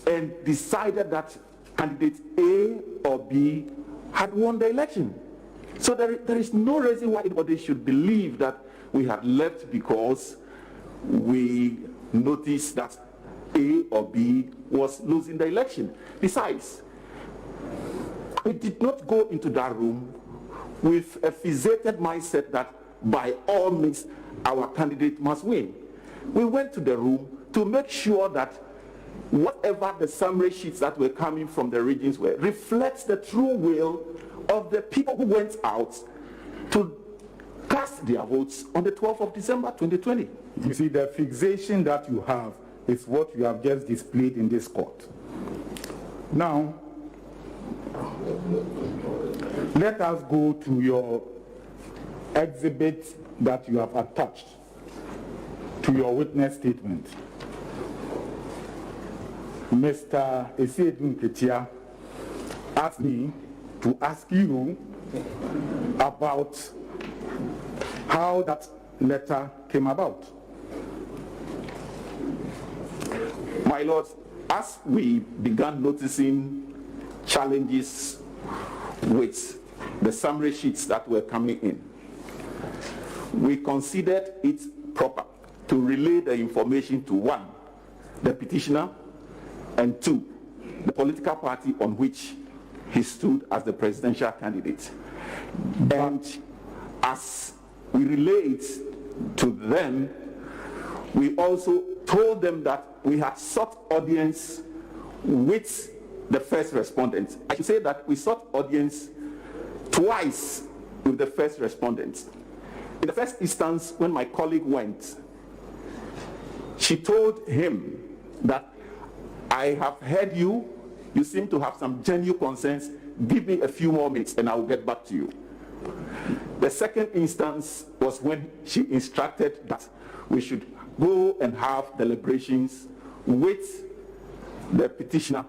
and decided that candidate A or B had won the election. So there is no reason why anybody should believe that we had left because we noticed that A or B was losing the election. Besides, we did not go into that room with a fixated mindset that by all means our candidate must win. We went to the room to make sure that whatever the summary sheets that were coming from the regions were reflects the true will of the people who went out to cast their votes on the 12th of December 2020. You see, the fixation that you have is what you have just displayed in this court. Now, let us go to your exhibit that you have attached to your witness statement. Mr. Esiedun Ketia asked me to ask you about how that letter came about. My lords, as we began noticing challenges with the summary sheets that were coming in, we considered it proper to relay the information to one, the petitioner, and two, the political party on which he stood as the presidential candidate. And as we relayed to them, we also told them that we had sought audience with the first respondent. I should say that we sought audience twice with the first respondent. In the first instance, when my colleague went, she told him that I have heard you seem to have some genuine concerns, give me a few more minutes and I will get back to you. The second instance was when she instructed that we should go and have deliberations with the petitioner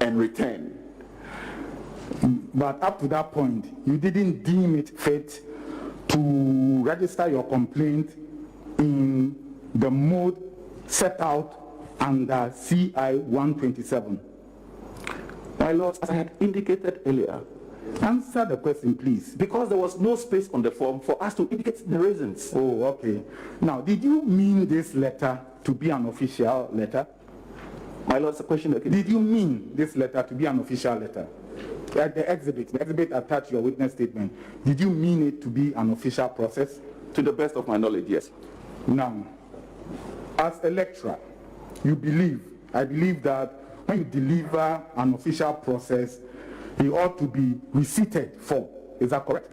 and return. But up to that point, you didn't deem it fit to register your complaint in the mode set out under CI 127. My Lord, as I had indicated earlier, Answer the question, please. because there was no space on the form for us to indicate the reasons. Oh, okay. Now, did you mean this letter to be an official letter? My Lord, it's a question again. Did you mean this letter to be an official letter? The exhibit attached to your witness statement, did you mean it to be an official process? To the best of my knowledge, yes. Now, as a lecturer, I believe that when you deliver an official process, it ought to be receipted for. Is that correct?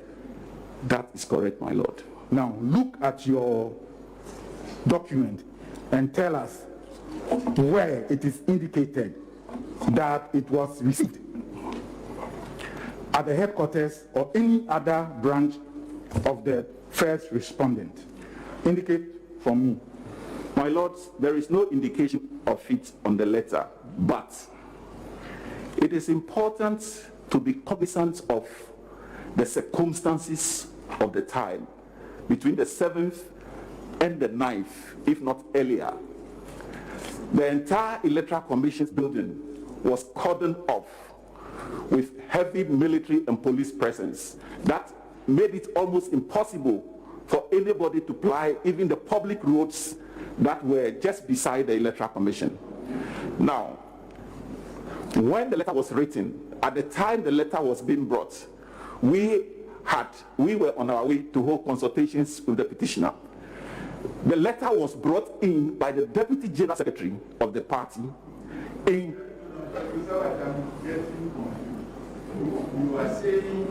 That is correct, my Lord. Now, look at your document and tell us where it is indicated that it was received. At the headquarters or any other branch of the first respondent. Indicate for me. My Lord, there is no indication of it on the letter, but it is important to be cognizant of the circumstances of the time between the 7th and the 9th, if not earlier. The entire Electoral Commission's building was cordoned off with heavy military and police presence. That made it almost impossible for anybody to ply even the public roads that were just beside the Electoral Commission. Now, when the letter was written, at the time the letter was being brought, we were on our way to hold consultations with the petitioner. The letter was brought in by the Deputy General Secretary of the party in... You are saying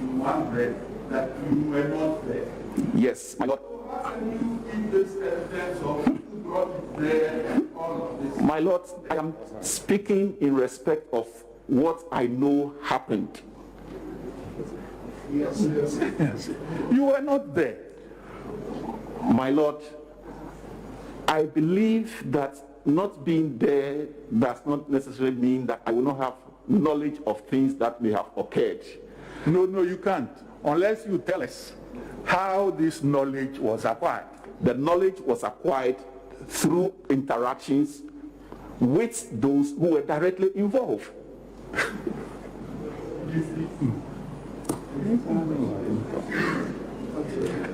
in one breath that you were not there. Yes, my Lord. How can you give this evidence of who brought it there and all of this? My Lord, I am speaking in respect of what I know happened. Yes. You were not there. My Lord, I believe that not being there does not necessarily mean that I will not have knowledge of things that may have occurred. No, you can't. Unless you tell us how this knowledge was acquired. The knowledge was acquired through interactions with those who were directly involved.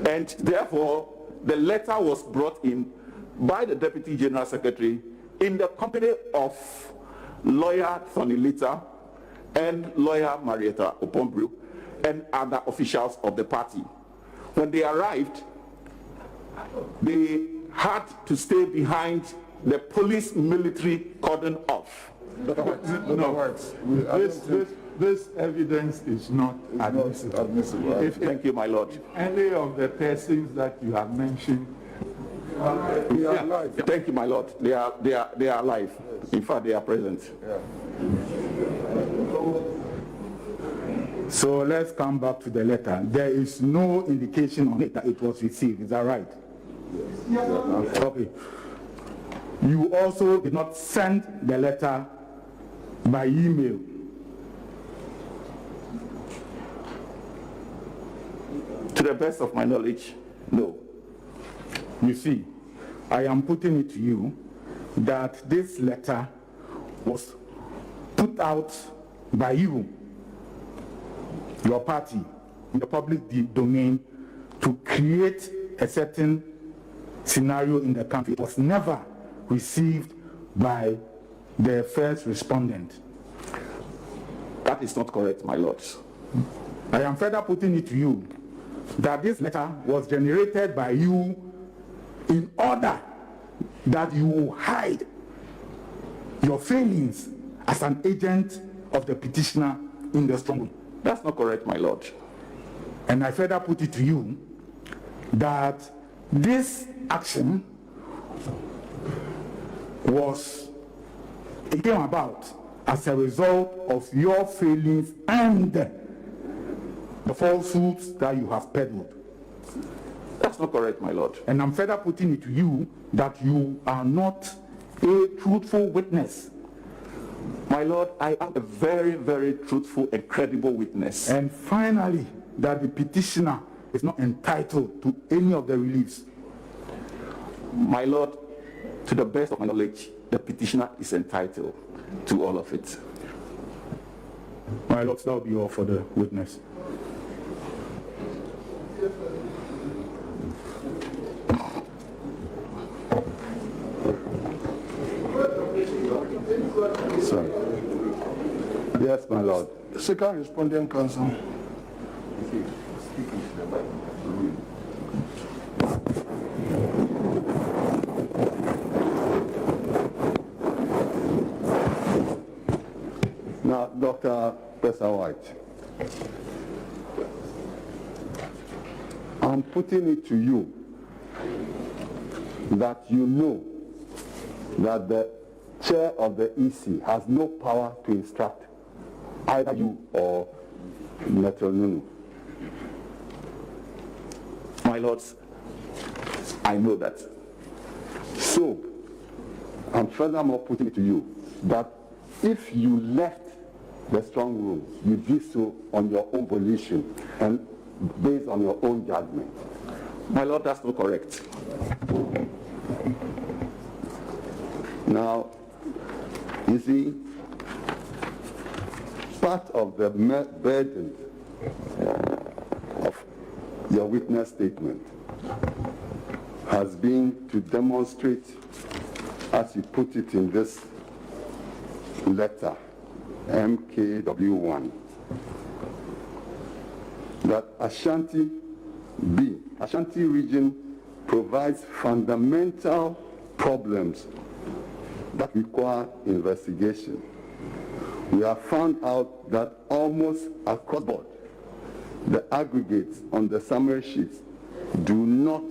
And therefore, the letter was brought in by the Deputy General Secretary in the company of lawyer Tony Lita and lawyer Marietta Opombru and other officials of the party. When they arrived, they had to stay behind the police military cordon off. This evidence is not admissible. Thank you, my Lord. Any of the persons that you have mentioned, Thank you, my Lord. They are alive. In fact, they are present. So let's come back to the letter. There is no indication on it that it was received. Is that right? Okay. You also did not send the letter by email. To the best of my knowledge, no. You see, I am putting it to you that this letter was put out by you, your party, in the public domain to create a certain scenario in the country. It was never received by the first respondent. That is not correct, my Lord. I am further putting it to you that this letter was generated by you in order that you will hide your failings as an agent of the petitioner in the stronghold. That's not correct, my lord. And I further put it to you that this action came about as a result of your failings and the falsehoods that you have peddled. That's not correct, my lord. And I'm further putting it to you that you are not a truthful witness. My lord, I am a very, very truthful and credible witness. And finally, that the petitioner is not entitled to any of the reliefs. My lord, to the best of my knowledge, the petitioner is entitled to all of it. My lord, that will be all for the witness. Sir. Yes, my lord. Second respondent counsel. Now, Dr. Professor White, I'm putting it to you that you know that the chair of the EC has no power to instruct either you or Metronunu. My lords, I know that. So, I'm furthermore putting it to you that if you left the strong room, you did so on your own volition and based on your own judgment. My lord, that's not correct. Now, you see, part of the burden of your witness statement has been to demonstrate, as you put it in this letter, MKW1, that Ashanti region provides fundamental problems that require investigation. We have found out that almost across the board, the aggregates on the summary sheets do not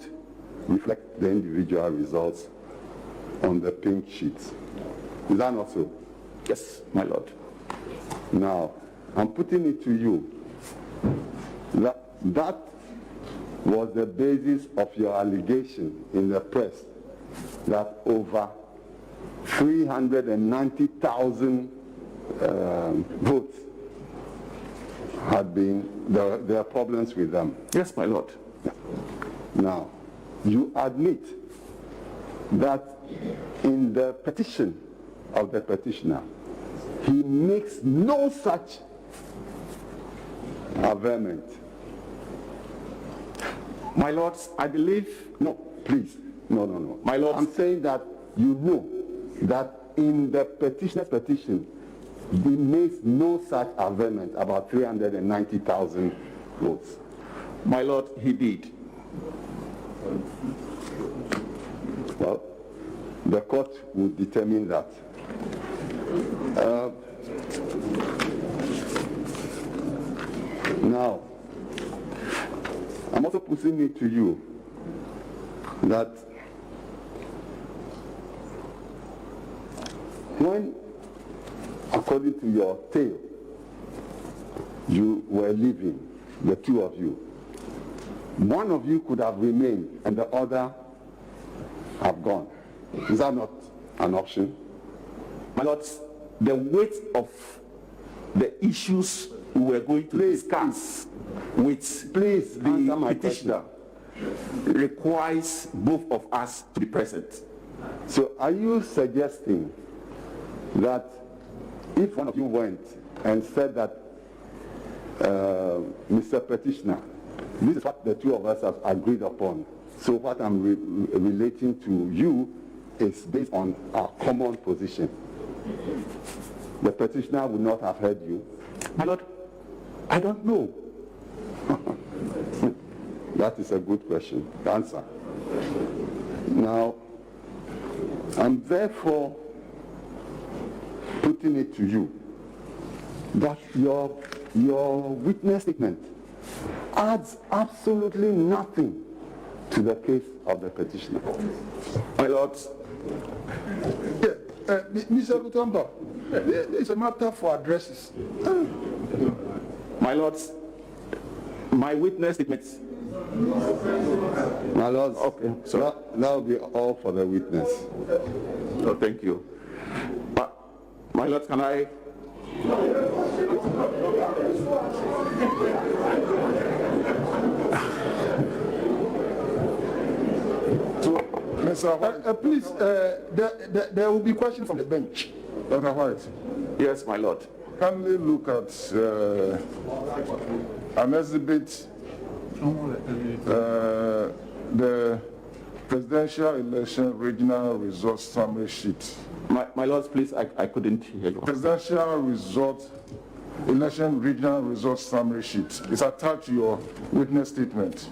reflect the individual results on the pink sheets. Is that not so? Yes, my lord. Now, I'm putting it to you that that was the basis of your allegation in the press that over 390,000 votes had been, there are problems with them. Yes, my lord. Now, you admit that in the petition of the petitioner, he makes no such averment. My lords, I believe... No, please. No. My lord, I'm saying that you know that in the petitioner's petition, he makes no such averment about 390,000 votes. My lord, he did. Well, the court will determine that. Now, I'm also putting it to you that when, according to your tale, you were leaving, the two of you, one of you could have remained and the other have gone. Is that not an option? My lords, the weight of the issues we were going to discuss with the petitioner requires both of us to be present. So are you suggesting that if one of you went and said that, Mr. Petitioner, this is what the two of us have agreed upon, so what I'm relating to you is based on our common position, the petitioner would not have heard you? My lord, I don't know. That is a good question. Answer. Now, I'm therefore putting it to you that your your witness statement adds absolutely nothing to the case of the petitioner. My Lord, Mr. Kutomba, it's a matter for addresses. my lords, my witness statements. My lords, Okay, sorry. that will be all for the witness. Oh, thank you. But, my lords, can I? So, Mr. White, please, there will be questions from the bench. Dr. White, Yes, my lord. Kindly look at an exhibit, the presidential election regional results summary sheet. My lords, please, I couldn't hear you. Presidential election regional results summary sheet is attached to your witness statement.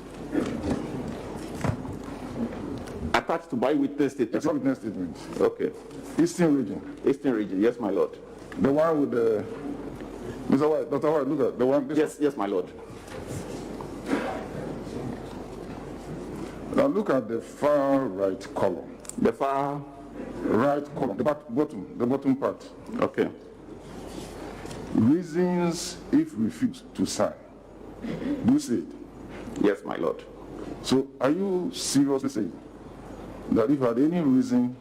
Attached to my witness It's statement. a witness statement. Okay. Eastern region. Eastern region, yes, my lord. The one with the, Mr. White, Dr. White, look at the one. Yes, my lord. Now look at the far right column. The far, Right column, the bottom part. okay. Reasons if refused to sign. Do you see it? Yes, my lord. So are you seriously saying that if you had any reason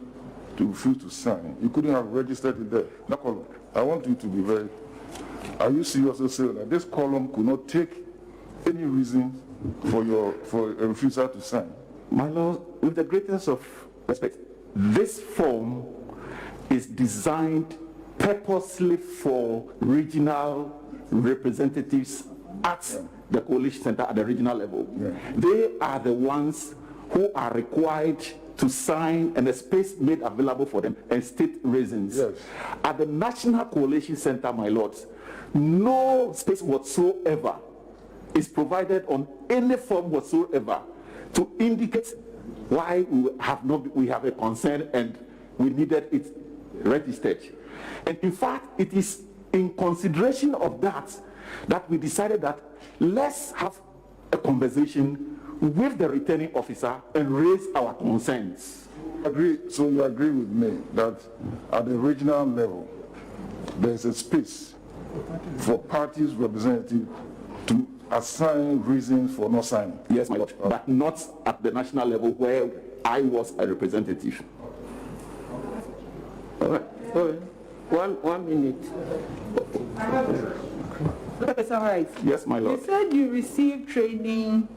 to refuse to sign, you couldn't have registered it there? That column. I want you to be very, are you seriously saying that this column could not take any reason for a refusal to sign? My lord, with the greatest of respect, this form is designed purposely for regional representatives at the coalition center at the regional level. Yeah. They are the ones who are required to sign and a space made available for them and state reasons. Yes. At the National Coalition Center, my lords, no space whatsoever is provided on any form whatsoever to indicate why we have a concern and we needed it registered. And in fact, it is in consideration of that we decided that let's have a conversation with the returning officer and raise our concerns. So you agree with me that at the regional level, there is a space for parties representative to assign reasons for not signing? Yes, my lord, but not at the national level where I was a representative. All right. One minute. Professor White. Yes, my lord. You said you received training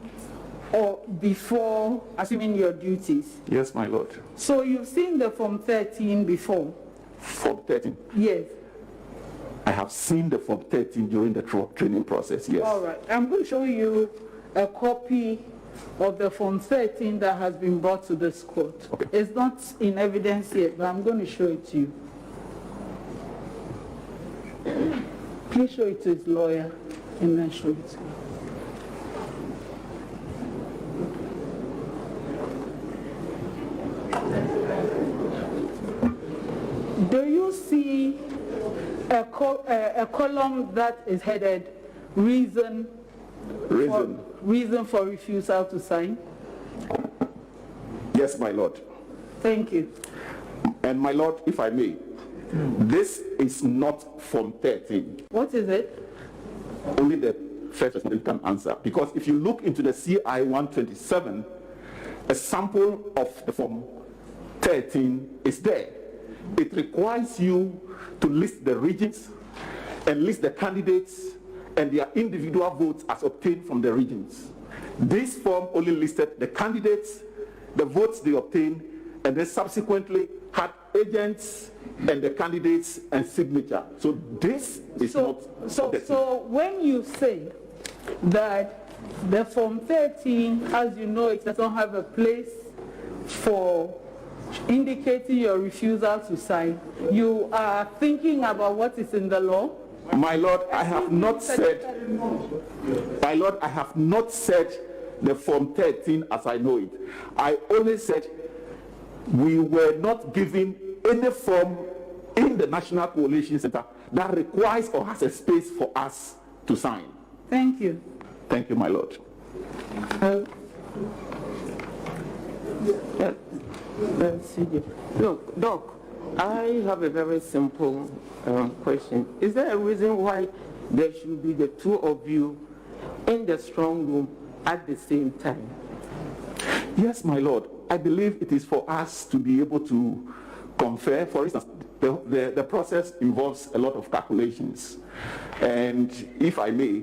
or before assuming your duties. Yes, my lord. So you've seen the Form 13 before? Form 13. Yes. I have seen the Form 13 during the training process, yes. All right. I'm going to show you a copy of the Form 13 that has been brought to this court. Okay. It's not in evidence yet, but I'm going to show it to you. Please show it to his lawyer and then show it to you. Do you see a column that is headed reason for refusal to sign? Yes, my lord. Thank you. And my lord, if I may, this is not Form 13. What is it? Only the first respondent can answer. Because if you look into the CI 127, a sample of the Form 13 is there. It requires you to list the regions and list the candidates and their individual votes as obtained from the regions. This form only listed the candidates, the votes they obtained, and then subsequently had agents and the candidates and signature. So this is not... So when you say that the Form 13, as you know, it doesn't have a place for indicating your refusal to sign, you are thinking about what is in the law? My lord, I have not said... My lord, I have not said the Form 13 as I know it. I only said we were not given any form in the National Coalition Center that requires or has a space for us to sign. Thank you. Thank you, my lord. Let's see. Look, Doc, I have a very simple question. Is there a reason why there should be the two of you in the strong room at the same time? Yes, my lord. I believe it is for us to be able to confer. For instance, the process involves a lot of calculations. And if I may,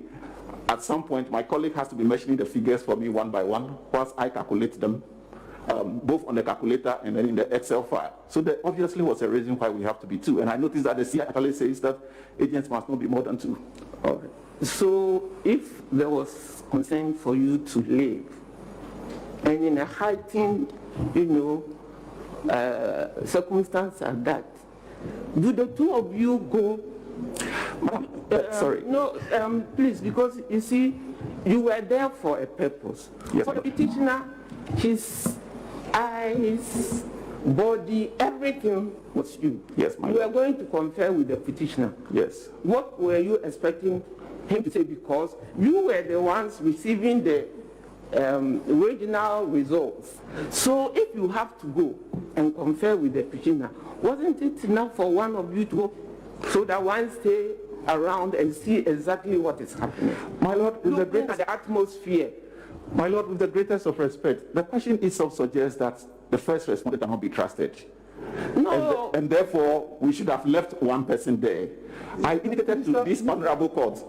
at some point, my colleague has to be mentioning the figures for me one by one, whilst I calculate them, both on the calculator and then in the Excel file. So there obviously was a reason why we have to be two. And I noticed that the CI actually says that agents must not be more than two. All right. So if there was concern for you to leave, and in a heightened, circumstance like that, do the two of you go? Sorry. No, please, because you see, you were there for a purpose. Yes, for the petitioner, his eyes, body, everything was you. Yes, my You were lord. going to confer with the petitioner. Yes. What were you expecting him to say? Because you were the ones receiving the original results. So if you have to go and confer with the petitioner, wasn't it enough for one of you to go so that one stay around and see exactly what is happening? My lord, with the greatest, the atmosphere. my lord, with the greatest of respect, the question itself suggests that the first responder cannot be trusted. No. And therefore, we should have left one person there. I indicated to this honorable court,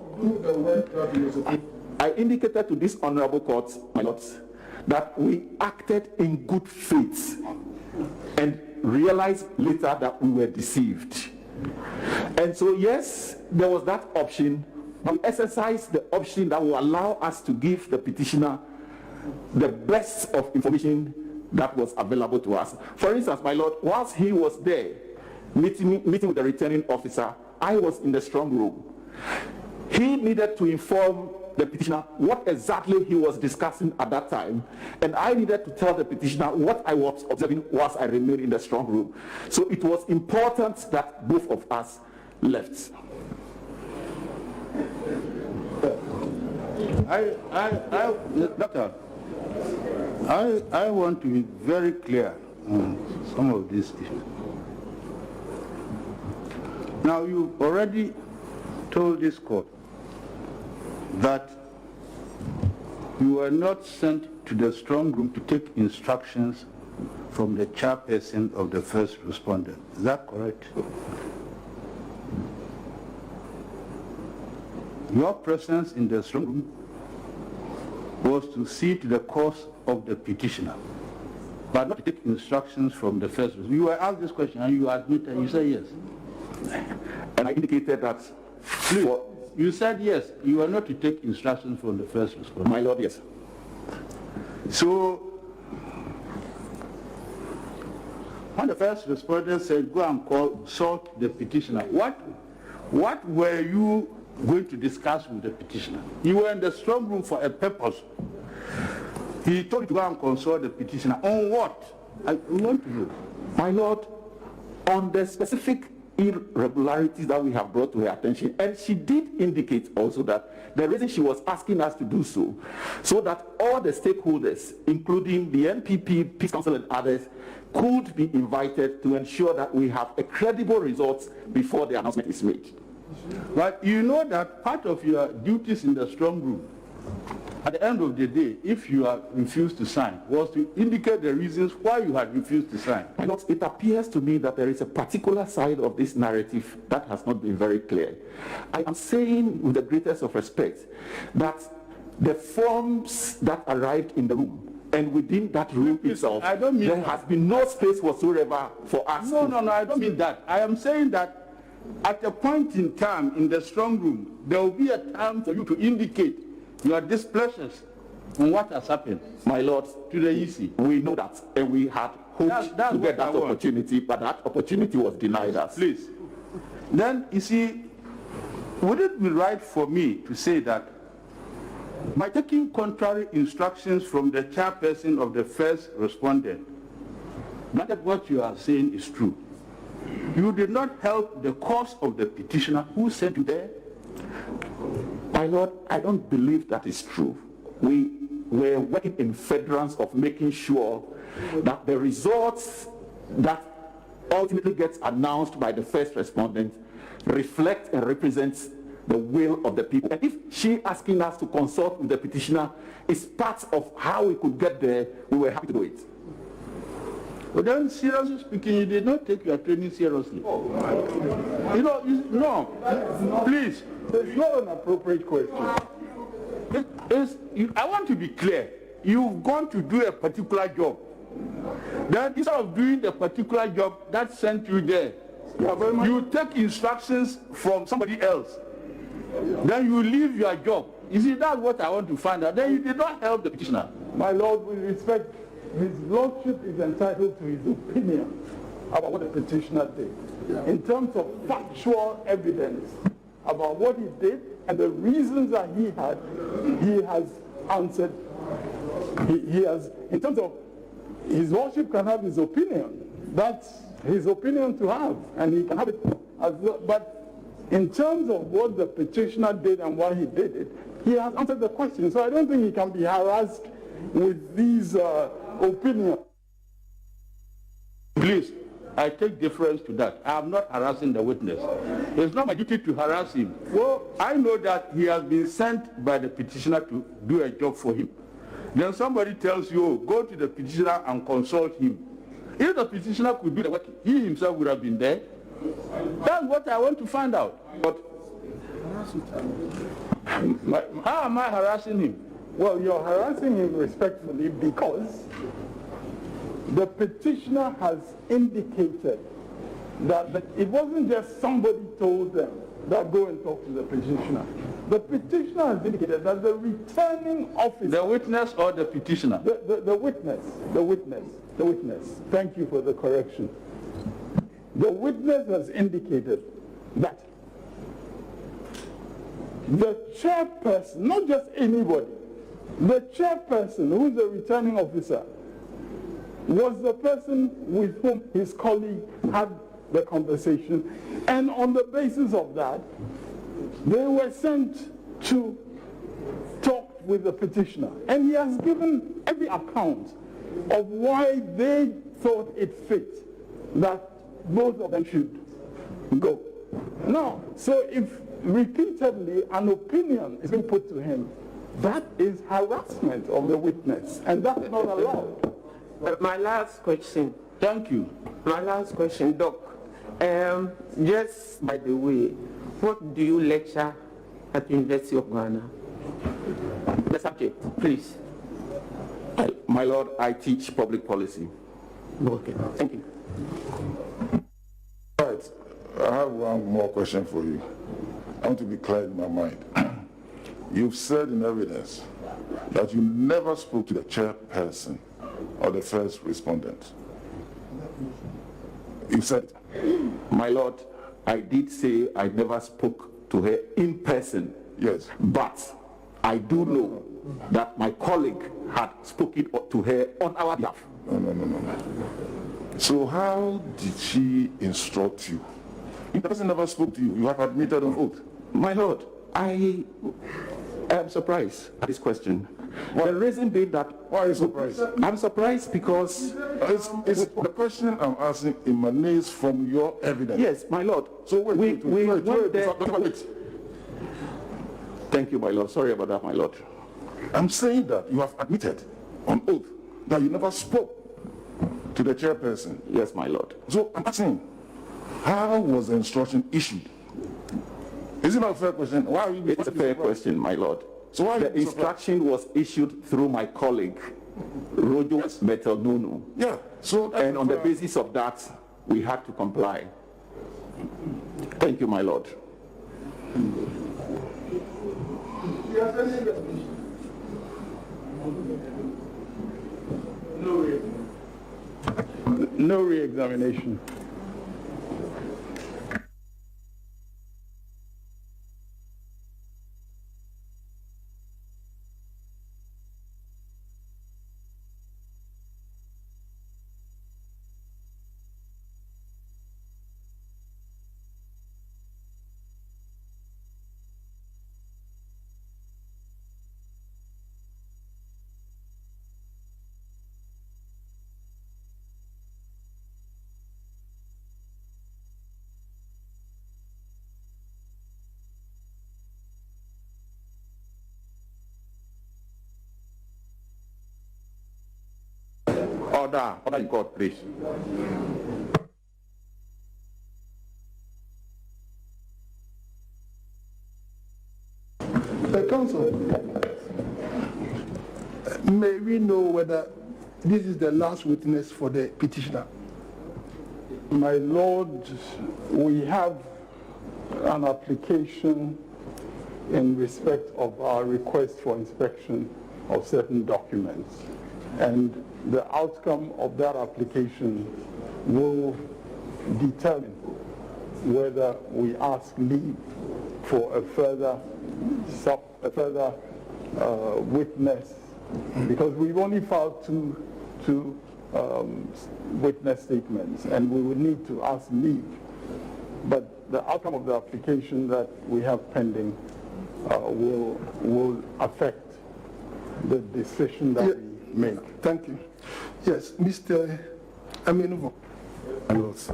my lord, that we acted in good faith and realized later that we were deceived. And so, yes, there was that option. We exercised the option that will allow us to give the petitioner the best of information that was available to us. For instance, my lord, whilst he was there meeting with the returning officer, I was in the strong room. He needed to inform the petitioner what exactly he was discussing at that time, and I needed to tell the petitioner what I was observing whilst I remained in the strong room. So it was important that both of us left. Doctor, I want to be very clear on some of these issues. Now, you already told this court that you were not sent to the strong room to take instructions from the chairperson of the first respondent. Is that correct? Your presence in the strong room was to see to the cause of the petitioner, but not to take instructions from the first respondent. You were asked this question and you admitted, you said yes. And I indicated that. Please, you said yes, you were not to take instructions from the first respondent. My lord, yes. So, when the first respondent said, go and consult the petitioner, what were you going to discuss with the petitioner? You were in the strong room for a purpose. He told you to go and consult the petitioner. On what? I want to know. My lord, on the specific irregularities that we have brought to her attention, and she did indicate also that the reason she was asking us to do so that all the stakeholders, including the NPP, Peace Council and others, could be invited to ensure that we have a credible result before the announcement is made. But you know that part of your duties in the strong room, at the end of the day, if you have refused to sign, was to indicate the reasons why you had refused to sign. But it appears to me that there is a particular side of this narrative that has not been very clear. I am saying with the greatest of respect that the forms that arrived in the room, and within that room itself, there has been no space whatsoever for us. No, I don't mean that. I am saying that at a point in time in the strong room, there will be a time for you to indicate your displeasures on what has happened. My lord, to the EC. We know that, and we had hoped to get that opportunity, but that opportunity was denied us. Please. Then, you see, would it be right for me to say that by taking contrary instructions from the chairperson of the first respondent, that what you are saying is true, you did not help the cause of the petitioner who sent you there? My Lord, I don't believe that is true. We were working in furtherance of making sure that the results that ultimately gets announced by the first respondent reflect and represents the will of the people. And if she asking us to consult with the petitioner is part of how we could get there, we were happy to do it. But then, seriously speaking, you did not take your training seriously. No, please. It's not an appropriate question. I want to be clear. You've gone to do a particular job. Then instead of doing the particular job that sent you there, you take instructions from somebody else. Then you leave your job. You see, that's what I want to find out. Then you did not help the petitioner. My Lord, with respect, his lordship is entitled to his opinion about what the petitioner did. In terms of factual evidence about what he did and the reasons that he had, he has answered. He has, in terms of his lordship can have his opinion. That's his opinion to have, and he can have it as well. But in terms of what the petitioner did and why he did it, he has answered the question. So I don't think he can be harassed with these opinions. Please, I take deference to that. I am not harassing the witness. It's not my duty to harass him. Well, I know that he has been sent by the petitioner to do a job for him. Then somebody tells you, oh, go to the petitioner and consult him. If the petitioner could do the work, he himself would have been there. That's what I want to find out. But how am I harassing him? Well, you're harassing him respectfully because the petitioner has indicated that it wasn't just somebody told them that go and talk to the petitioner. The petitioner has indicated that the returning officer... The witness or the petitioner? The witness. Thank you for the correction. The witness has indicated that the chairperson, not just anybody, the chairperson, who is the returning officer, was the person with whom his colleague had the conversation, and on the basis of that, they were sent to talk with the petitioner. And he has given every account of why they thought it fit that both of them should go. Now, so if repeatedly an opinion is being put to him, that is harassment of the witness, and that's not allowed. My last question. Thank you. My last question, Doc. Just by the way, what do you lecture at the University of Ghana? The subject, please. My Lord, I teach public policy. Okay, thank you. Right. I have one more question for you. I want to be clear in my mind. You've said in evidence that you never spoke to the chairperson or the first respondent. You said it. My Lord, I did say I never spoke to her in person. Yes. But I do know that my colleague had spoken to her on our behalf. No. So how did she instruct you? If the person never spoke to you, you have admitted on oath. My Lord, I am surprised at this question. The reason being that... Why are you surprised? I'm surprised because... the question I'm asking emanates from your evidence. Yes, my Lord. So wait. Thank you, my Lord. Sorry about that, my Lord. I'm saying that you have admitted on oath that you never spoke to the chairperson. Yes, my Lord. So I'm asking, how was the instruction issued? Is it not a fair question? Why are you? It's a fair question, my Lord. So why the instruction was issued through my colleague, Rojo Metelnunu. Yeah. So and on the basis of that, we had to comply. Thank you, my Lord. No re-examination. Order in court, please. Counsel, may we know whether this is the last witness for the petitioner? My Lord, we have an application in respect of our request for inspection of certain documents, and the outcome of that application will determine whether we ask leave for a further witness, because we've only filed two witness statements, and we would need to ask leave. But the outcome of the application that we have pending will affect the decision that we make. Thank you. Yes, Mr. Amenuvo,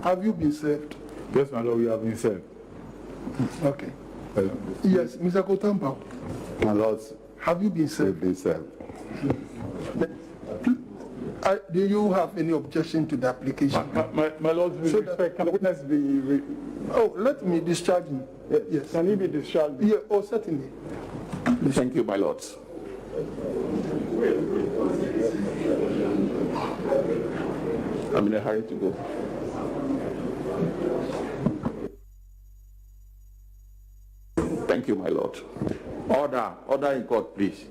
have you been served? Yes, my Lord, we have been served. Okay. Yes, Mr. Kotampa. My Lord, have you been served? been served. Do you have any objection to the application? My Lord, with respect, can the witness be... Oh, let me discharge him. Yes. Can he be discharged? Yeah, oh, certainly. Thank you, my lords. I'm in a hurry to go. Thank you, my lord. Order in court, please.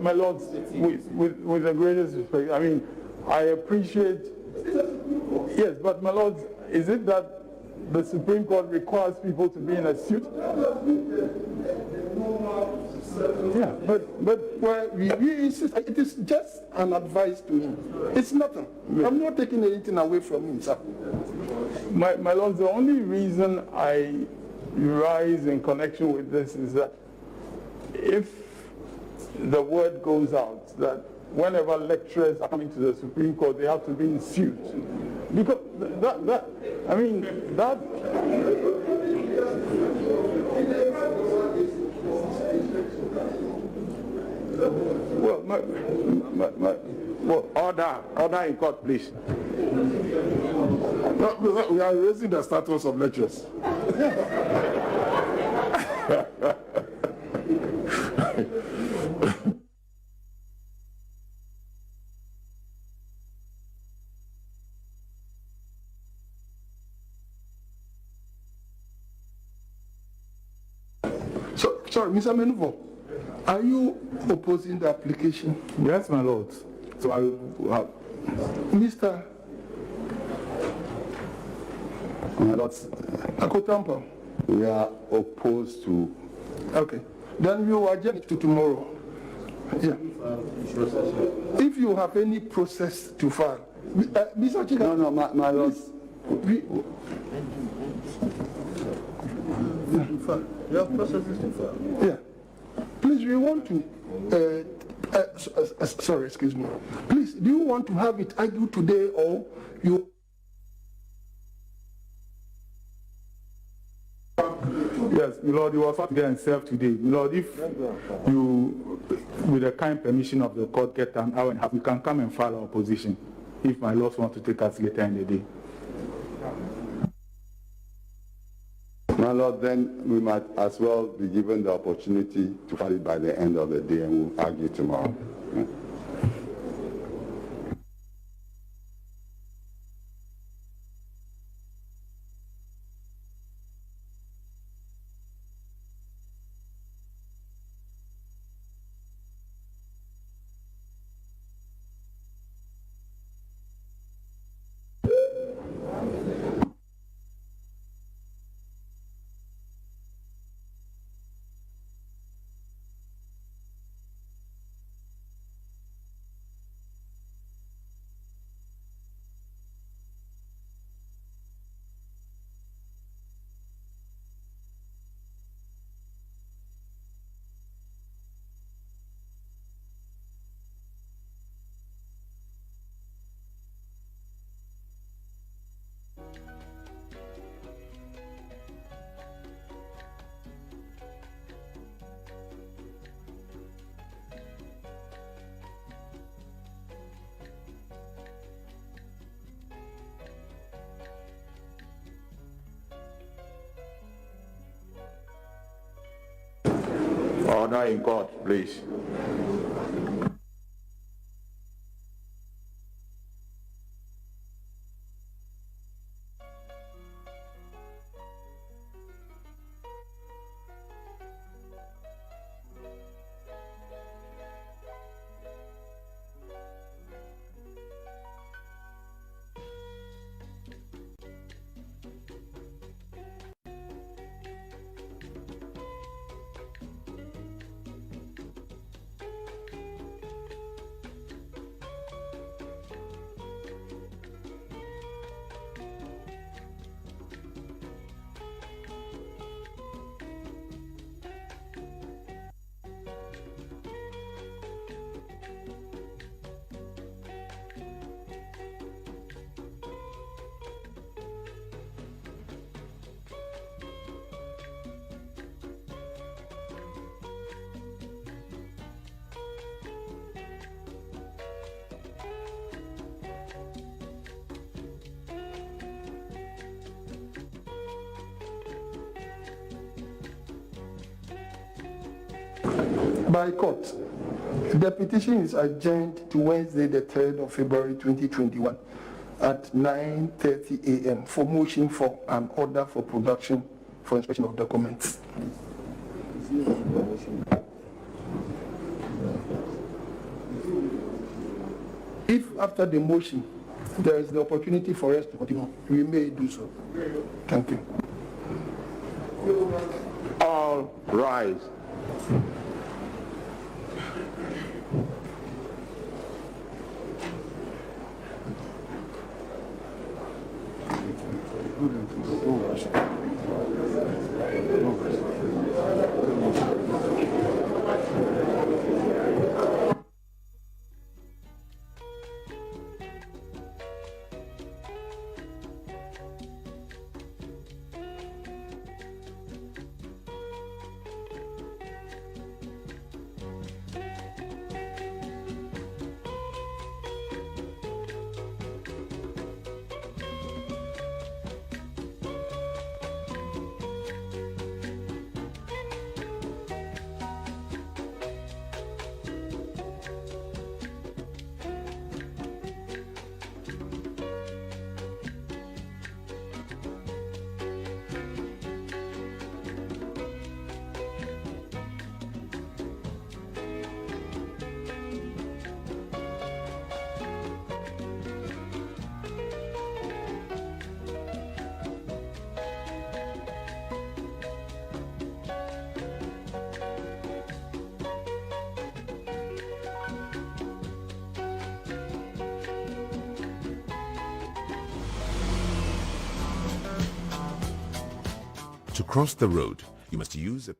My lords, with the greatest respect, I mean, I appreciate, yes, but my lords, is it that the Supreme Court requires people to be in a suit? Yeah, but well, it is just an advice to him. It's nothing. I'm not taking anything away from him, sir. My lords, the only reason I rise in connection with this is that if the word goes out that whenever lecturers are coming to the Supreme Court, they have to be in suit. Because Order in court, please. No, we are raising the status of lecturers. Sorry, Mr. Menuvo, are you opposing the application? yes, my lords. So I will have... Mr. My lords, Akotampa? we are opposed to... Okay. Then we will adjourn to tomorrow. Yeah. If you have any process to file. Mr. Chika? No, my lords. You have processes to file. Yeah. Please, we want to... sorry, excuse me. Please, do you want to have it argued today, or you... Yes, my lord, you will have to get himself today. My lord, if you, with the kind permission of the court, get an hour and a half, you can come and file our position if my lords want to take us later in the day. My lord, then we might as well be given the opportunity to file it by the end of the day, and we'll argue tomorrow. Order in court, please. By court, the petition is adjourned to Wednesday, the 3rd of February 2021 at 9:30 a.m. for motion for an order for production for inspection of documents. If after the motion there is the opportunity for us to continue, we may do so. Thank you. All rise. To cross the road, you must use a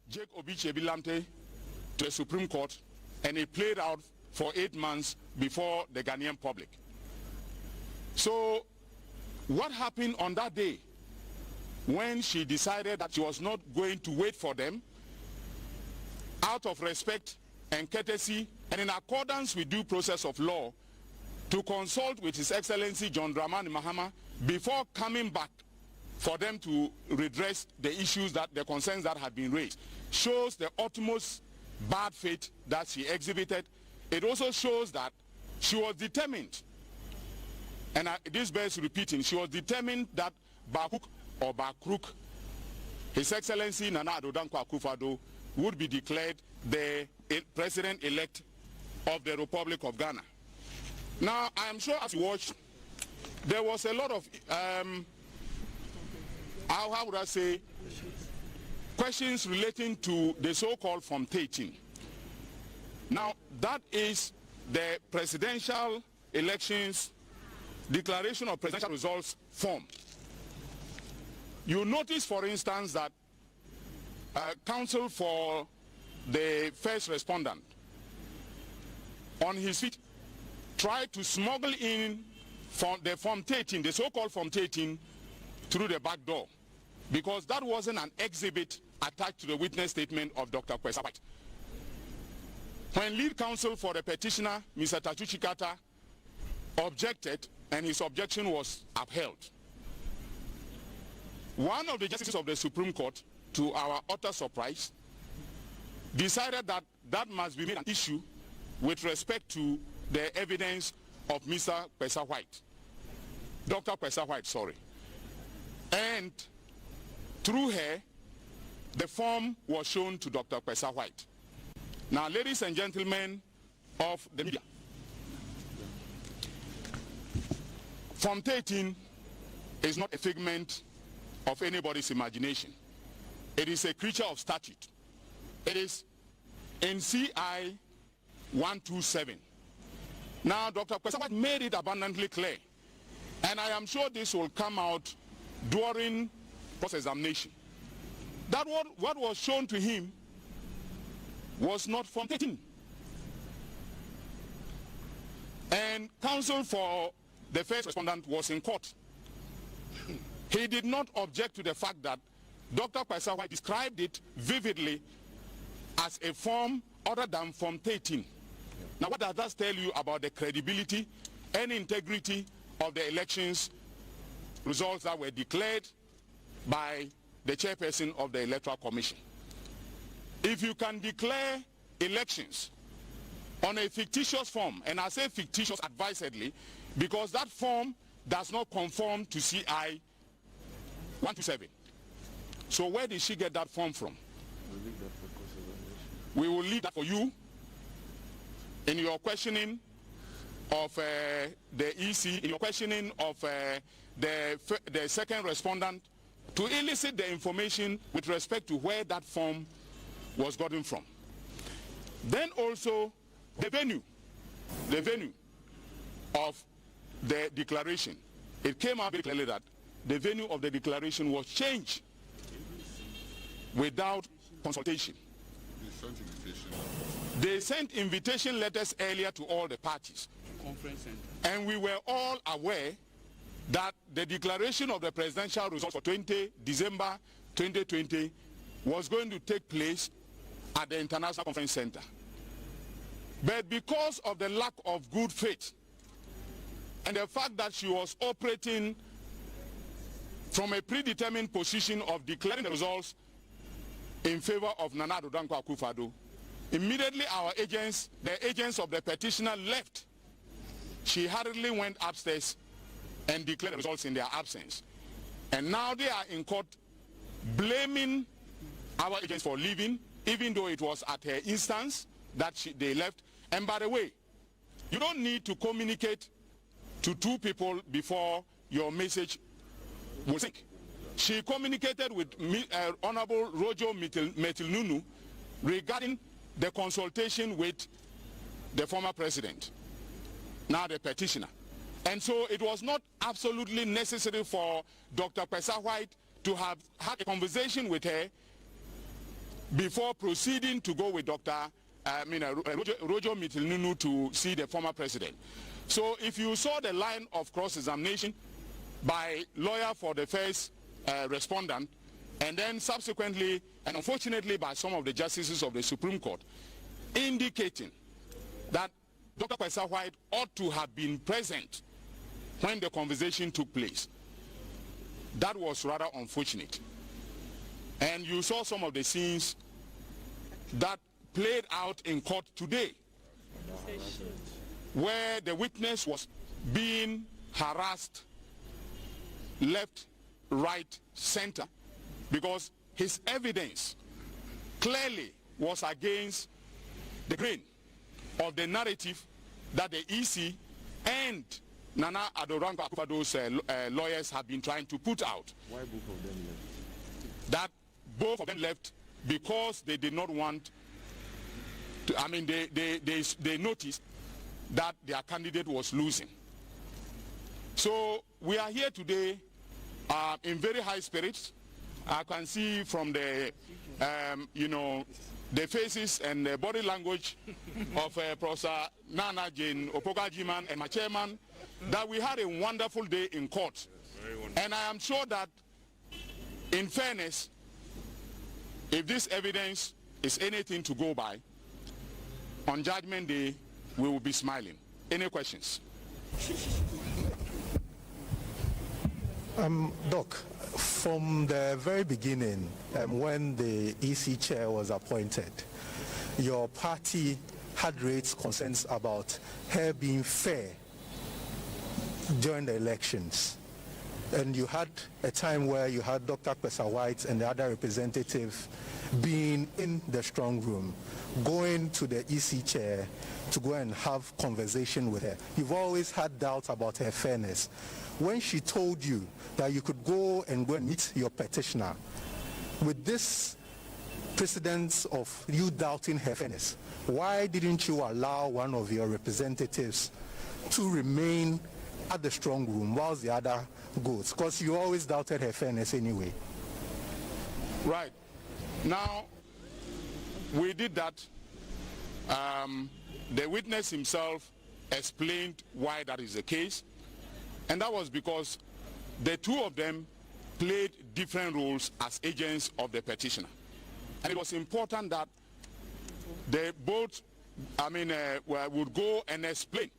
Jake Obiche-Bilamte to the Supreme Court, and it played out for 8 months before the Ghanaian public. So what happened on that day when she decided that she was not going to wait for them, out of respect and courtesy and in accordance with due process of law, to consult with His Excellency John Dramani Mahama before coming back for them to redress the issues, that the concerns that had been raised, shows the utmost bad faith that she exhibited. It also shows that she was determined, and this bears repeating, she was determined that Bakuk or Bakruk, His Excellency Nana Addo Dankwa Akufo-Addo, would be declared the president-elect of the Republic of Ghana. Now, I am sure as you watched, there was a lot of, how would I say, questions relating to the so-called Form 13. Now, that is the presidential elections declaration of presidential results form. You notice, for instance, that counsel for the first respondent on his feet tried to smuggle in the Form 13, the so-called Form 13, through the back door, because that wasn't an exhibit attached to the witness statement of Dr. Kwesa White. When lead counsel for the petitioner, Mr. Tachuchi Kata, objected, and his objection was upheld, one of the justices of the Supreme Court, to our utter surprise, decided that that must be made an issue with respect to the evidence of Mr. Kwesa White, Dr. Kwesa White, sorry. And through her, the form was shown to Dr. Kwesa White. Now, ladies and gentlemen of the media, Form 13 is not a figment of anybody's imagination. It is a creature of statute. It is in CI 127. Now, Dr. Kwesa White made it abundantly clear, and I am sure this will come out during cross-examination, that what was shown to him was not Form 13. And counsel for the first respondent was in court. He did not object to the fact that Dr. Kwesa White described it vividly as a form other than Form 13. Now, what does that tell you about the credibility and integrity of the elections results that were declared by the chairperson of the Electoral Commission? If you can declare elections on a fictitious form, and I say fictitious advisedly because that form does not conform to CI 127. So where did she get that form from? We will leave that for you in your questioning of the EC, in your questioning of the second respondent, to elicit the information with respect to where that form was gotten from. Then also the venue of the declaration. It came out very clearly that the venue of the declaration was changed without consultation. They sent invitation letters earlier to all the parties. And we were all aware that the declaration of the presidential results for 20 December 2020 was going to take place at the International Conference Center. But because of the lack of good faith and the fact that she was operating from a predetermined position of declaring the results in favor of Nana Addo Dankwa Akufo-Addo, immediately our agents, the agents of the petitioner, left. She hurriedly went upstairs and declared the results in their absence. And now they are in court blaming our agents for leaving, even though it was at her instance that they left. And by the way, you don't need to communicate to two people before your message will sink. She communicated with Honorable Rojo Metilnunu regarding the consultation with the former president, now the petitioner. And so it was not absolutely necessary for Dr. Kwesa White to have had a conversation with her before proceeding to go with Rojo Metil-Nunu to see the former president. So if you saw the line of cross-examination by lawyer for the first respondent, and then subsequently, and unfortunately by some of the justices of the Supreme Court, indicating that Dr. Kwesa White ought to have been present when the conversation took place. That was rather unfortunate. And you saw some of the scenes that played out in court today, where the witness was being harassed left, right, center, because his evidence clearly was against the grain of the narrative that the EC and Nana Adorango Akufado's lawyers have been trying to put out. Why both of them left? That both of them left because they did not want to, they noticed that their candidate was losing. So we are here today in very high spirits. I can see from the, the faces and the body language of Professor Nana Jane Opogajiman and my chairman that we had a wonderful day in court. And I am sure that, in fairness, if this evidence is anything to go by, on Judgment Day, we will be smiling. Any questions? Doc, from the very beginning, when the EC chair was appointed, your party had raised concerns about her being fair during the elections. And you had a time where you had Dr. Kwesa White and the other representative being in the strong room, going to the EC chair to go and have conversation with her. You've always had doubts about her fairness. When she told you that you could go and meet your petitioner, with this precedence of you doubting her fairness, why didn't you allow one of your representatives to remain at the strong room whilst the other goes? Because you always doubted her fairness anyway. Right. Now, we did that. The witness himself explained why that is the case. And that was because the two of them played different roles as agents of the petitioner. And it was important that they both, would go and explain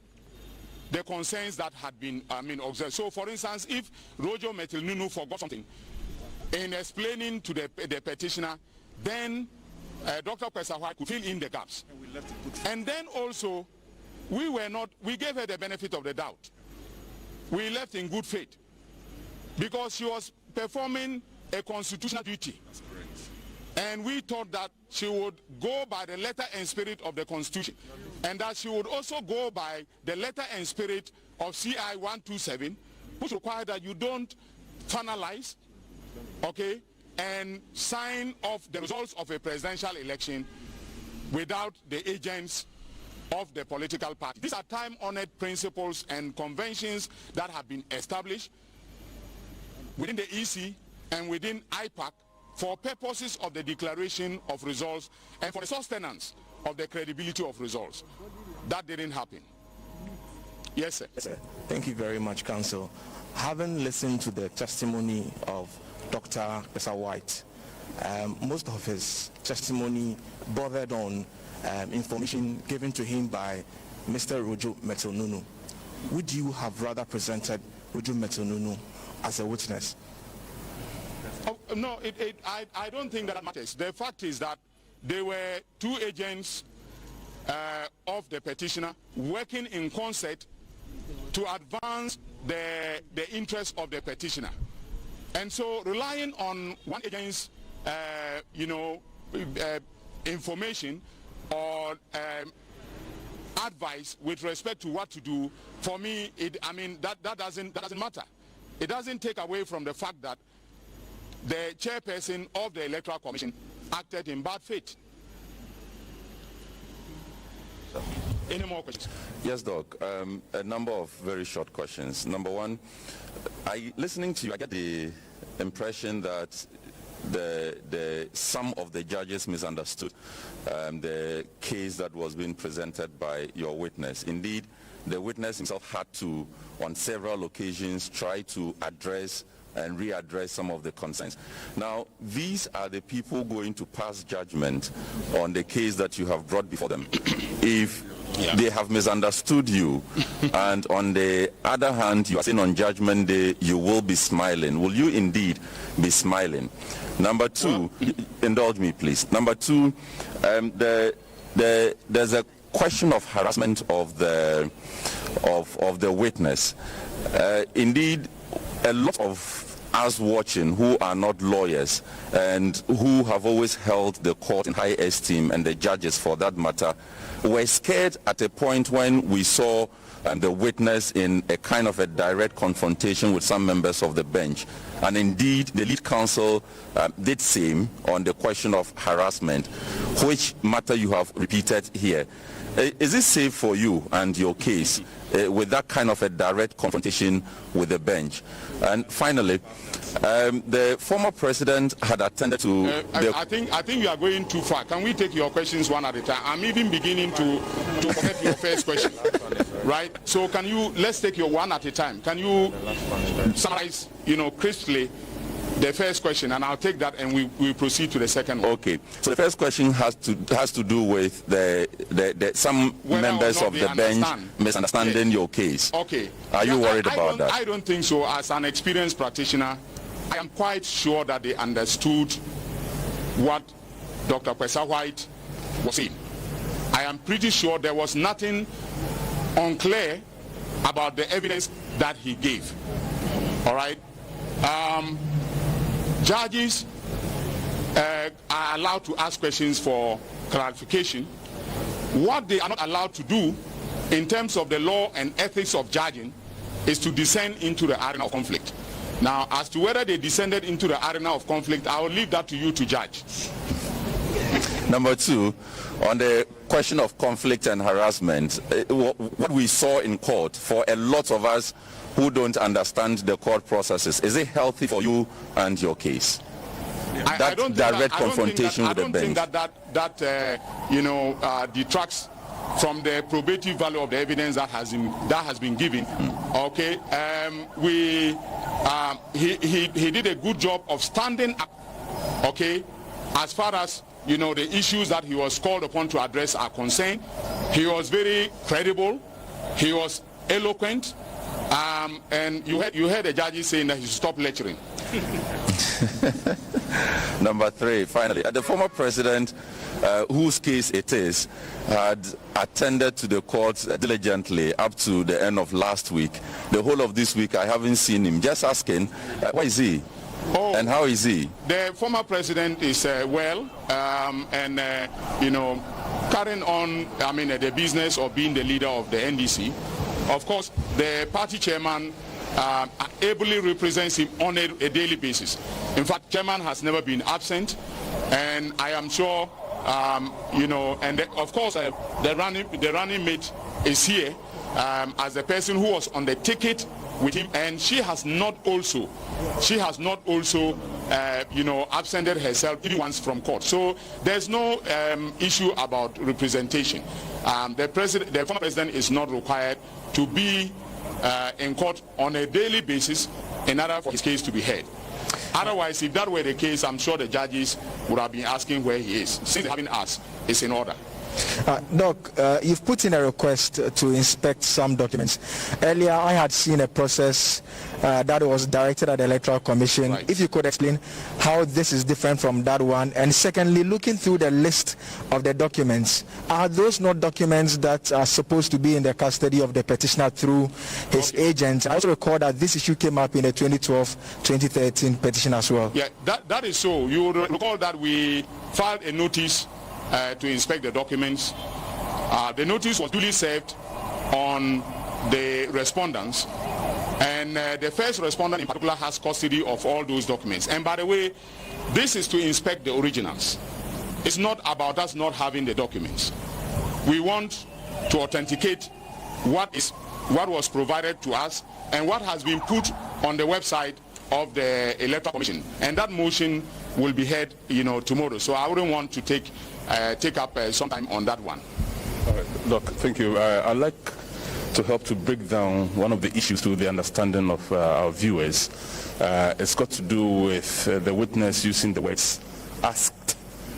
the concerns that had been, observed. So, for instance, if Rojo Metil-Nunu forgot something in explaining to the petitioner, then Dr. Kwesa White could fill in the gaps. And then also, we gave her the benefit of the doubt. We left in good faith because she was performing a constitutional duty. That's correct. And we thought that she would go by the letter and spirit of the Constitution, and that she would also go by the letter and spirit of CI 127, which requires that you don't finalize, okay, and sign off the results of a presidential election without the agents of the political party. These are time-honored principles and conventions that have been established within the EC and within IPAC for purposes of the declaration of results and for the sustenance of the credibility of results. That didn't happen. Yes, sir. Yes, sir. Thank you very much, Counsel. Having listened to the testimony of Dr. Kwesa White, most of his testimony bothered on information given to him by Mr. Rojo Metil-Nunu. Would you have rather presented Rojo Metil-Nunu as a witness? No, I don't think that matters. The fact is that there were two agents of the petitioner working in concert to advance the interests of the petitioner. And so relying on one agent's, information or advice with respect to what to do, for me, that doesn't matter. It doesn't take away from the fact that the chairperson of the Electoral Commission acted in bad faith. Any more questions? Yes, Doc. A number of very short questions. Number one, listening to you, I get the impression that some of the judges misunderstood the case that was being presented by your witness. Indeed, the witness himself had to, on several occasions, try to address and readdress some of the concerns. Now, these are the people going to pass judgment on the case that you have brought before them. If they have misunderstood you, and on the other hand, you are saying on Judgment Day you will be smiling, will you indeed be smiling? Number two, indulge me please. Number two, there's a question of harassment of the witness. Indeed, a lot of us watching who are not lawyers and who have always held the court in high esteem, and the judges for that matter, were scared at a point when we saw the witness in a kind of a direct confrontation with some members of the bench. And indeed, the lead counsel did same on the question of harassment, which matter you have repeated here. Is it safe for you and your case with that kind of a direct confrontation with the bench? And finally, the former president had attended to... I think you are going too far. Can we take your questions one at a time? I'm even beginning to forget your first question. Right? So let's take your one at a time. Can you summarize, crisply the first question, and I'll take that and we proceed to the second one. Okay. So the first question has to do with some members of the bench misunderstanding your case. Okay. Are you worried about that? I don't think so. As an experienced practitioner, I am quite sure that they understood what Dr. Kwesa White was saying. I am pretty sure there was nothing unclear about the evidence that he gave. All right. Judges are allowed to ask questions for clarification. What they are not allowed to do in terms of the law and ethics of judging is to descend into the arena of conflict. Now, as to whether they descended into the arena of conflict, I will leave that to you to judge. Number two, on the question of conflict and harassment, what we saw in court, for a lot of us who don't understand the court processes, is it healthy for you and your case? I don't think direct confrontation with the bench. I don't think that detracts from the probative value of the evidence that has been given. Okay, he did a good job of standing up. Okay, as far as the issues that he was called upon to address are concerned, he was very credible. He was eloquent. And you heard the judges saying that he should stop lecturing. Number three, finally, the former president, whose case it is, had attended to the court diligently up to the end of last week. The whole of this week, I haven't seen him. Just asking, where is he? And how is he? The former president is well, and carrying on, the business of being the leader of the NDC. Of course, the party chairman ably represents him on a daily basis. In fact, chairman has never been absent, and I am sure, and of course, the running mate is here as the person who was on the ticket with him, and she has not also absented herself even once from court. So there's no issue about representation. The former president is not required to be in court on a daily basis in order for his case to be heard. Otherwise, if that were the case, I'm sure the judges would have been asking where he is. Since they haven't asked, it's in order. Doc, you've put in a request to inspect some documents. Earlier, I had seen a process that was directed at the Electoral Commission. Right. If you could explain how this is different from that one. And secondly, looking through the list of the documents, are those not documents that are supposed to be in the custody of the petitioner through his agent? I also recall that this issue came up in the 2012-2013 petition as well. Yeah, that is so. You will recall that we filed a notice to inspect the documents. The notice was duly served on the respondents, and the first respondent in particular has custody of all those documents. And by the way, this is to inspect the originals. It's not about us not having the documents. We want to authenticate what was provided to us and what has been put on the website of the Electoral Commission. And that motion will be heard, tomorrow. So I wouldn't want to take up some time on that one. All right. Look, thank you. I'd like to help to break down one of the issues to the understanding of our viewers. It's got to do with the witness using the words asked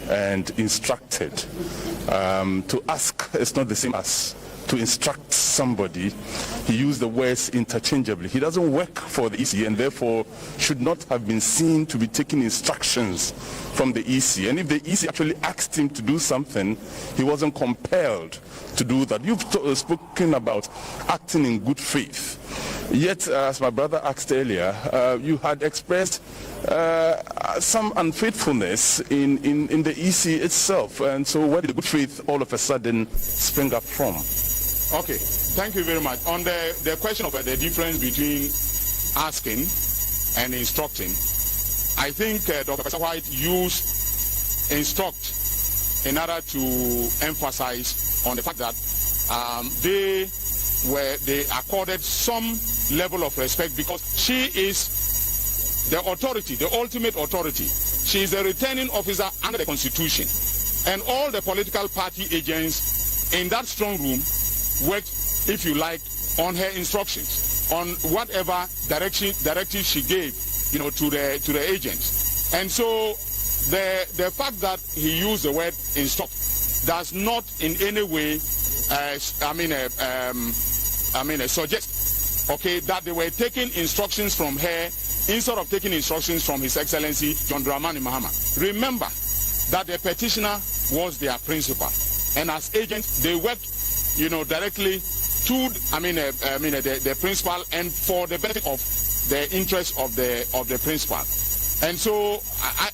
and instructed. To ask is not the same as to instruct somebody. He used the words interchangeably. He doesn't work for the EC and therefore should not have been seen to be taking instructions from the EC. And if the EC actually asked him to do something, he wasn't compelled to do that. You've spoken about acting in good faith. Yet, as my brother asked earlier, you had expressed some unfaithfulness in the EC itself. And so where did the good faith all of a sudden spring up from? Okay, thank you very much. On the question of the difference between asking and instructing, I think Dr. White used instruct in order to emphasize on the fact that they accorded some level of respect because she is the authority, the ultimate authority. She is the returning officer under the Constitution. And all the political party agents in that strong room worked, if you like, on her instructions, on whatever directive she gave, to the agents. And so the fact that he used the word instruct does not in any way, suggest, that they were taking instructions from her instead of taking instructions from His Excellency John Dramani Mahama. Remember that the petitioner was their principal, and as agents they worked, directly to the principal and for the benefit of the interest of the principal. And so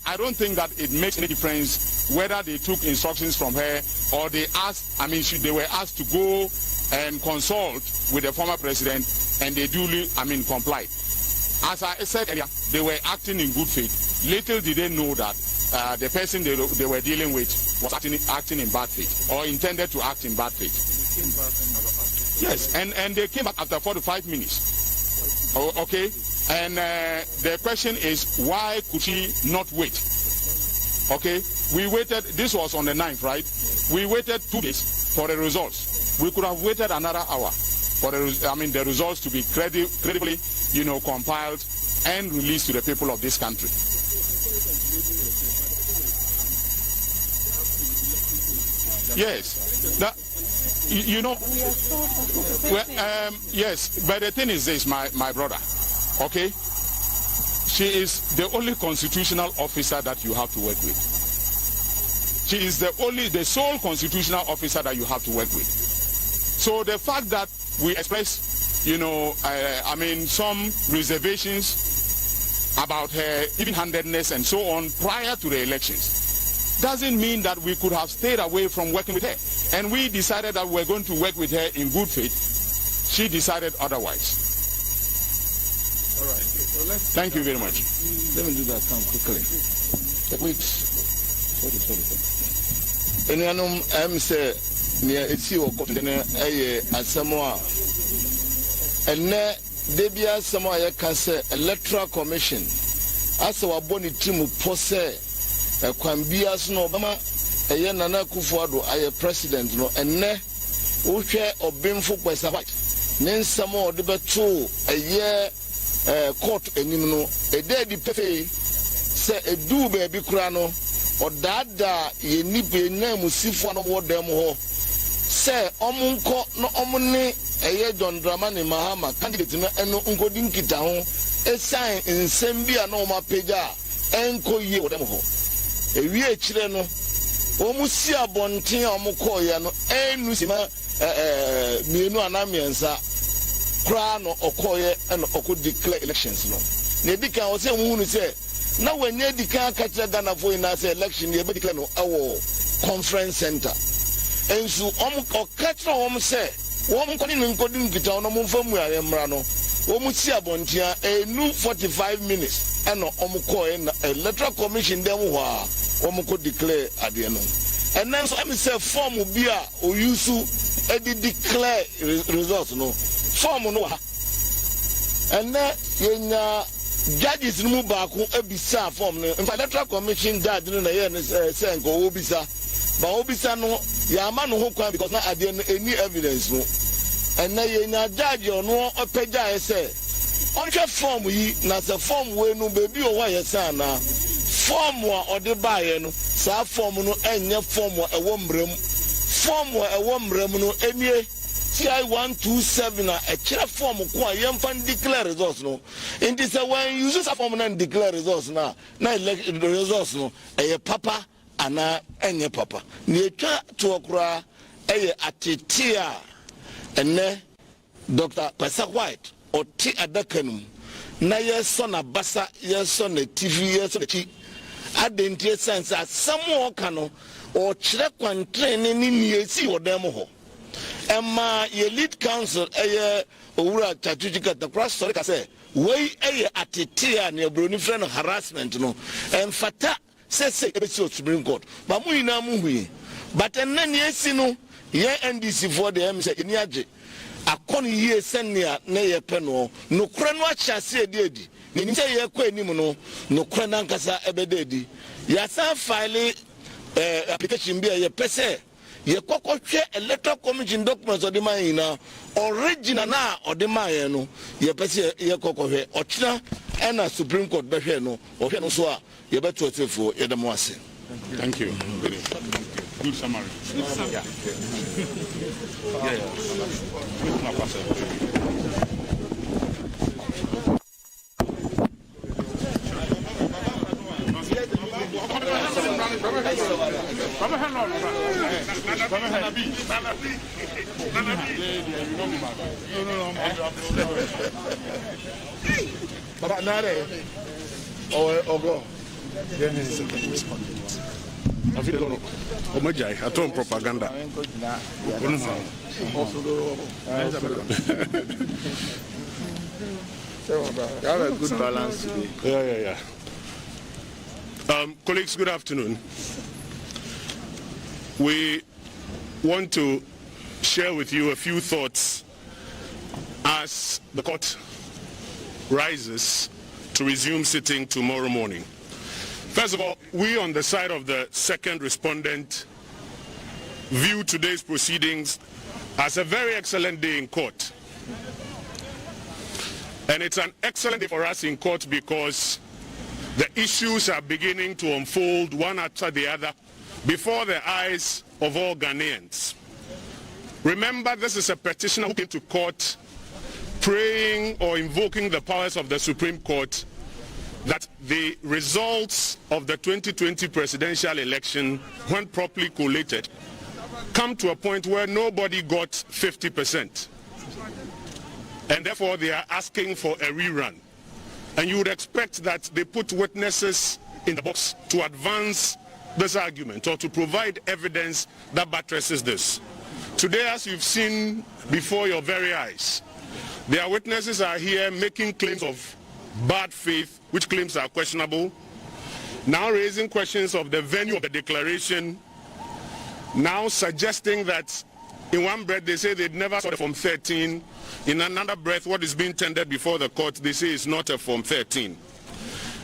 I don't think that it makes any difference whether they took instructions from her or they were asked to go and consult with the former president, and they duly complied. As I said earlier, they were acting in good faith. Little did they know that the person they were dealing with was acting in bad faith or intended to act in bad faith. Yes, and they came back after 45 minutes. Okay, and the question is, why could she not wait? Okay, we waited. This was on the 9th, right? We waited 2 days for the results. We could have waited another hour for the results to be credibly, compiled and released to the people of this country. Yes, that. Yes, but the thing is this, my brother, okay? She is the only constitutional officer that you have to work with. She is the sole constitutional officer that you have to work with. So the fact that we express, some reservations about her even-handedness and so on prior to the elections, doesn't mean that we could have stayed away from working with her. And we decided that we're going to work with her in good faith. She decided otherwise. All right. So thank you very much. Let me do that count quickly. Wait. Sorry. I'm say near a sea or cotton a Samoa. And Debia Samoa can say electoral commission. As our bonny team will possess a Quambias no Obama. Eye Nana Akufo-Addo aye president no enne wo hwe obemfo kwesa white ne nsamo de beto eye court enim no ede di pefe se edu ba bi kura no odada ye nipe na musifo no wo dem ho se omunko no omne eye John Dramani Mahama candidate no eno nkodi nkita ho esan nsem bia na o mapeja enko ye wo dem ho ewie kire no omusi abonten omukoya no enu sima mienu anamiensa kra no okoye and oko declare elections no na edika o se hunu se na wanye dika ka kira Ghana for in as election ye be declare no awo conference center ensu ka kira se nkodi nkita no mfamu ya mra no omusi abonten enu 45 minutes and omukoye na electoral commission dem ho a could declare at the end. And then so I say form will be or use to declare results no form no. And then judges no baako ebisa form no in electoral commission judge no na ye no say nko obisa ba obisa no ya ma no ho kwan because na ade no any evidence no and na ye na judge no opagya e say onhwe form yi na say form we no baby o wa ye say na form wa ode baaye no sa form no enye form wa ewo mrem form wa ewo mrem no enie CI 127 a kira form ko yem fan declare results no in this when you use a form and declare results na elect the results no e papa ana enye papa ni etwa to okura e atetia ene Dr. Pesa White oti adakanum na yeso na basa yeso na TV yeso na chi adentie sense asamo ka no o kire kwantre ni ni esi wodam ho Emma ye lead council owura Chatuchika the cross sorry ka say we atetia ne broni friend harassment no emfata say ebesi Supreme Court ba mu ina mu hui but enna ne esi no ye NDC for the em say ni age akoni ye senia na ye pe no kura no akyase edi ni nche ye kwa enim no kura na nkasa ebededi ya sa file application bi ye pese ye kokotwe electoral commission documents of the man na original na odemaye no ye pese ye kokotwe ochina na Supreme Court be hwe no ohwe no so a ye beto otefo ye dem ase. Thank you. Good summary. I told propaganda. You have a good balance today. Yeah. Colleagues, good afternoon. We want to share with you a few thoughts as the court rises to resume sitting tomorrow morning. First of all, we on the side of the second respondent view today's proceedings as a very excellent day in court. And it's an excellent day for us in court because the issues are beginning to unfold one after the other before the eyes of all Ghanaians. Remember, this is a petitioner who came to court praying or invoking the powers of the Supreme Court that the results of the 2020 presidential election, when properly collated, come to a point where nobody got 50%. And therefore they are asking for a rerun. And you would expect that they put witnesses in the box to advance this argument or to provide evidence that buttresses this. Today, as you've seen before your very eyes, their witnesses are here making claims of bad faith, which claims are questionable, now raising questions of the venue of the declaration, now suggesting that in one breath they say they'd never saw the Form 13, in another breath what is being tendered before the court they say is not a Form 13.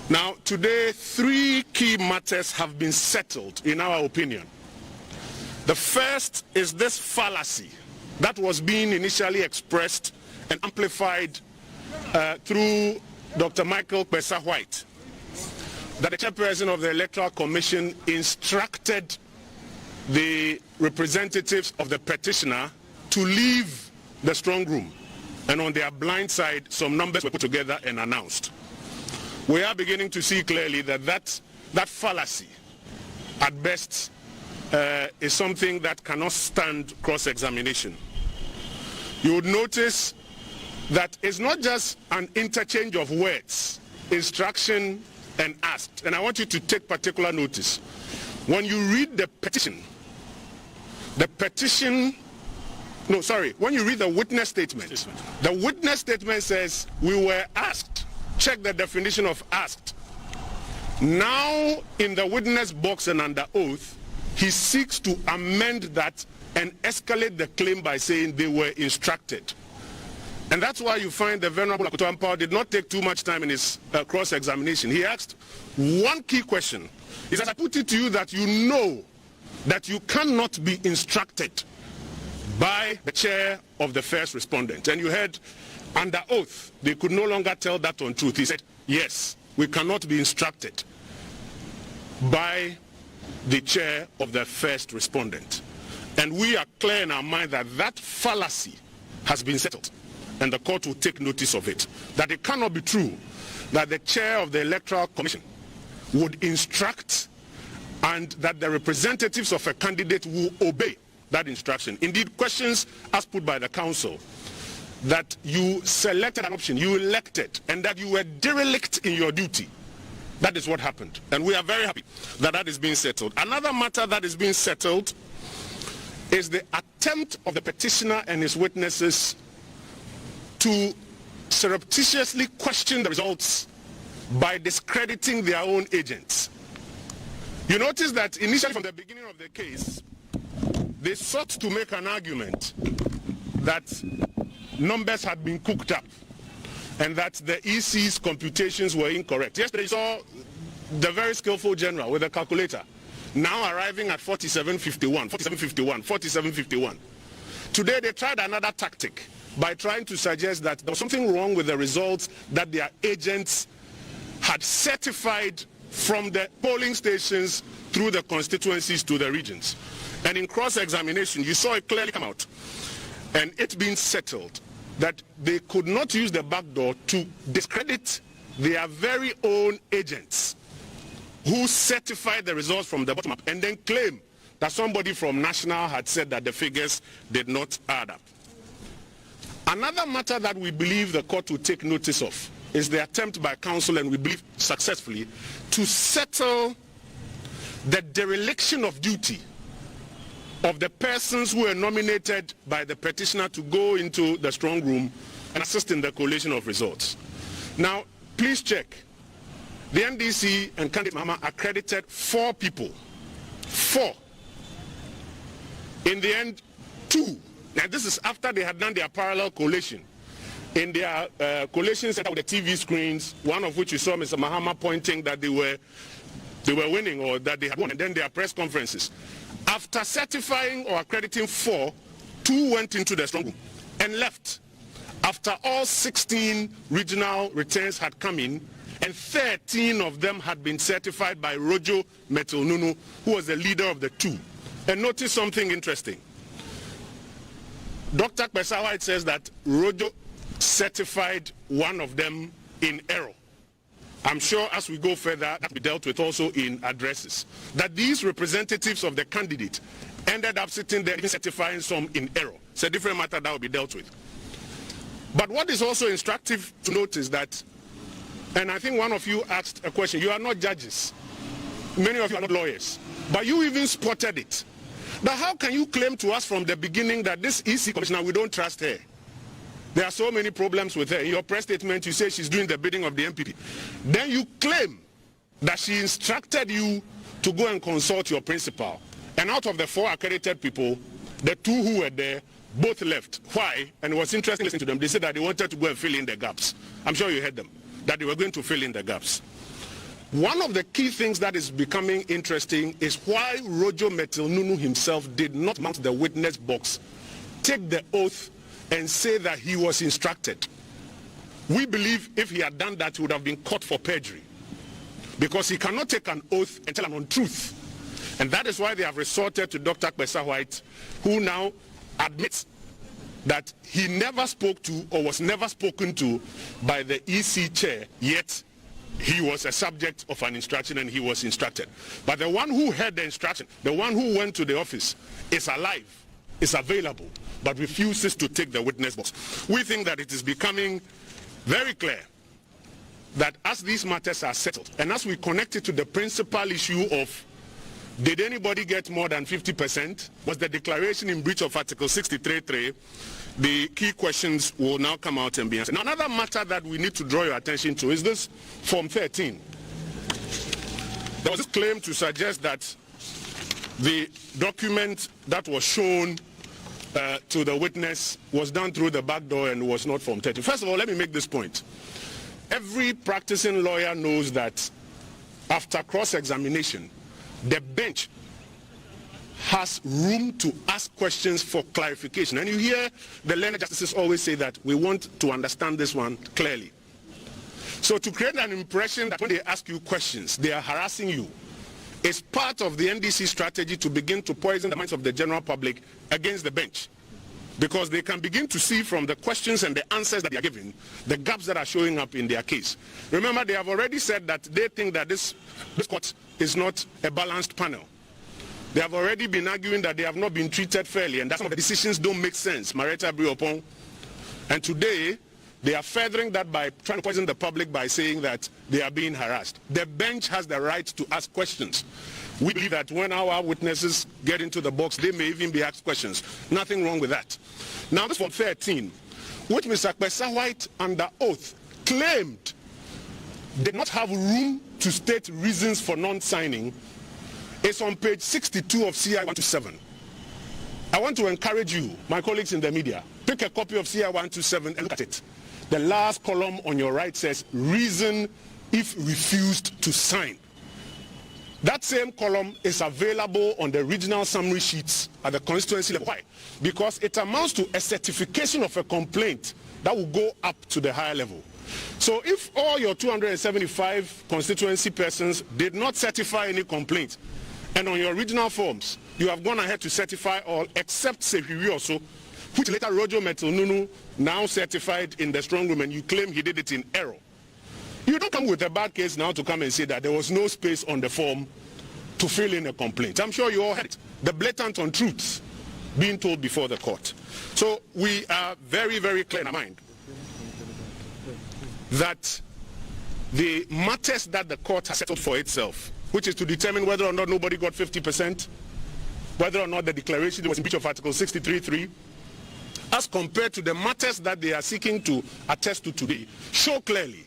Now today 3 key matters have been settled in our opinion. The first is this fallacy that was being initially expressed and amplified through Dr. Michael Pesa White, that the chairperson of the Electoral Commission instructed the representatives of the petitioner to leave the strong room, and on their blind side some numbers were put together and announced. We are beginning to see clearly that fallacy at best is something that cannot stand cross-examination. You would notice that it's not just an interchange of words, instruction and asked. And I want you to take particular notice. When you read the petition, when you read the witness statement, the witness statement says, we were asked. Check the definition of asked. Now, in the witness box and under oath, he seeks to amend that and escalate the claim by saying they were instructed. And that's why you find the Venerable Akoto Ampaw did not take too much time in his cross-examination. He asked one key question. He said, I put it to you that you know that you cannot be instructed by the chair of the first respondent. And you heard under oath, they could no longer tell that on truth. He said, yes, we cannot be instructed by the chair of the first respondent. And we are clear in our mind that that fallacy has been settled. And the court will take notice of it. That it cannot be true that the chair of the Electoral Commission would instruct and that the representatives of a candidate will obey that instruction. Indeed, questions as put by the council that you selected an option, you elected, and that you were derelict in your duty. That is what happened. And we are very happy that that is being settled. Another matter that is being settled is the attempt of the petitioner and his witnesses to surreptitiously question the results by discrediting their own agents. You notice that initially from the beginning of the case, they sought to make an argument that numbers had been cooked up and that the EC's computations were incorrect. Yesterday you saw the very skillful general with a calculator now arriving at 4751, 4751, 4751. Today they tried another tactic by trying to suggest that there was something wrong with the results that their agents had certified from the polling stations through the constituencies to the regions. And in cross-examination, you saw it clearly come out. And it's been settled that they could not use the back door to discredit their very own agents who certified the results from the bottom up and then claim that somebody from National had said that the figures did not add up. Another matter that we believe the court will take notice of is the attempt by counsel, and we believe successfully, to settle the dereliction of duty of the persons who were nominated by the petitioner to go into the strong room and assist in the collation of results. Now, please check. The NDC and candidate Mama accredited 4 people. 4. In the end, 2. Now, this is after they had done their parallel collation. In their collation set up with the TV screens, one of which you saw Mr. Mahama pointing that they were winning or that they had won, and then their press conferences. After certifying or accrediting 4, 2 went into the strong room and left. After all 16 regional returns had come in, and 13 of them had been certified by Rojo Metilnunu, who was the leader of the 2. And notice something interesting. Dr. Kpesa says that Rojo certified one of them in error. I'm sure as we go further, that will be dealt with also in addresses. That these representatives of the candidate ended up sitting there certifying some in error. It's a different matter that will be dealt with. But what is also instructive to note is that, and I think one of you asked a question, you are not judges. Many of you are not lawyers. But you even spotted it. But how can you claim to us from the beginning that this EC commissioner, we don't trust her? There are so many problems with her. In your press statement, you say she's doing the bidding of the MPP. Then you claim that she instructed you to go and consult your principal. And out of the 4 accredited people, the 2 who were there, both left. Why? And it was interesting listening to them. They said that they wanted to go and fill in the gaps. I'm sure you heard them, that they were going to fill in the gaps. One of the key things that is becoming interesting is why Rojo Metilnunu himself did not mount the witness box, take the oath, and say that he was instructed. We believe if he had done that, he would have been caught for perjury. Because he cannot take an oath and tell an untruth. And that is why they have resorted to Dr. Kpesa White, who now admits that he never spoke to or was never spoken to by the EC chair, yet he was a subject of an instruction and he was instructed. But the one who heard the instruction, the one who went to the office, is alive, is available, but refuses to take the witness box. We think that it is becoming very clear that as these matters are settled, and as we connect it to the principal issue of did anybody get more than 50%, was the declaration in breach of Article 63.3, the key questions will now come out and be answered. Now, another matter that we need to draw your attention to is this Form 13. There was this claim to suggest that the document that was shown to the witness was done through the back door and was not Form 30. First of all, let me make this point. Every practicing lawyer knows that after cross-examination, the bench has room to ask questions for clarification. And you hear the learned justices always say that we want to understand this one clearly. So to create an impression that when they ask you questions, they are harassing you, is part of the NDC strategy to begin to poison the minds of the general public against the bench. Because they can begin to see from the questions and the answers that they are giving, the gaps that are showing up in their case. Remember, they have already said that they think that this court is not a balanced panel. They have already been arguing that they have not been treated fairly and that some of the decisions don't make sense. Mareta Briopon. And today, they are furthering that by trying to poison the public by saying that they are being harassed. The bench has the right to ask questions. We believe that when our witnesses get into the box, they may even be asked questions. Nothing wrong with that. Now, this Form 13, which Mr. Kwesa White, under oath, claimed did not have room to state reasons for non-signing, is on page 62 of CI 127. I want to encourage you, my colleagues in the media, pick a copy of CI 127 and look at it. The last column on your right says, reason if refused to sign. That same column is available on the regional summary sheets at the constituency level. Why? Because it amounts to a certification of a complaint that will go up to the higher level. So if all your 275 constituency persons did not certify any complaint, and on your regional forms, you have gone ahead to certify all except Sehiwi also, which later Rojo Metilnunu now certified in the strong room, and you claim he did it in error. You don't come with a bad case now to come and say that there was no space on the form to fill in a complaint. I'm sure you all heard it. The blatant untruths being told before the court. So we are very, very clear in our mind that the matters that the court has settled for itself, which is to determine whether or not nobody got 50%, whether or not the declaration was in breach of Article 63.3, as compared to the matters that they are seeking to attest to today, show clearly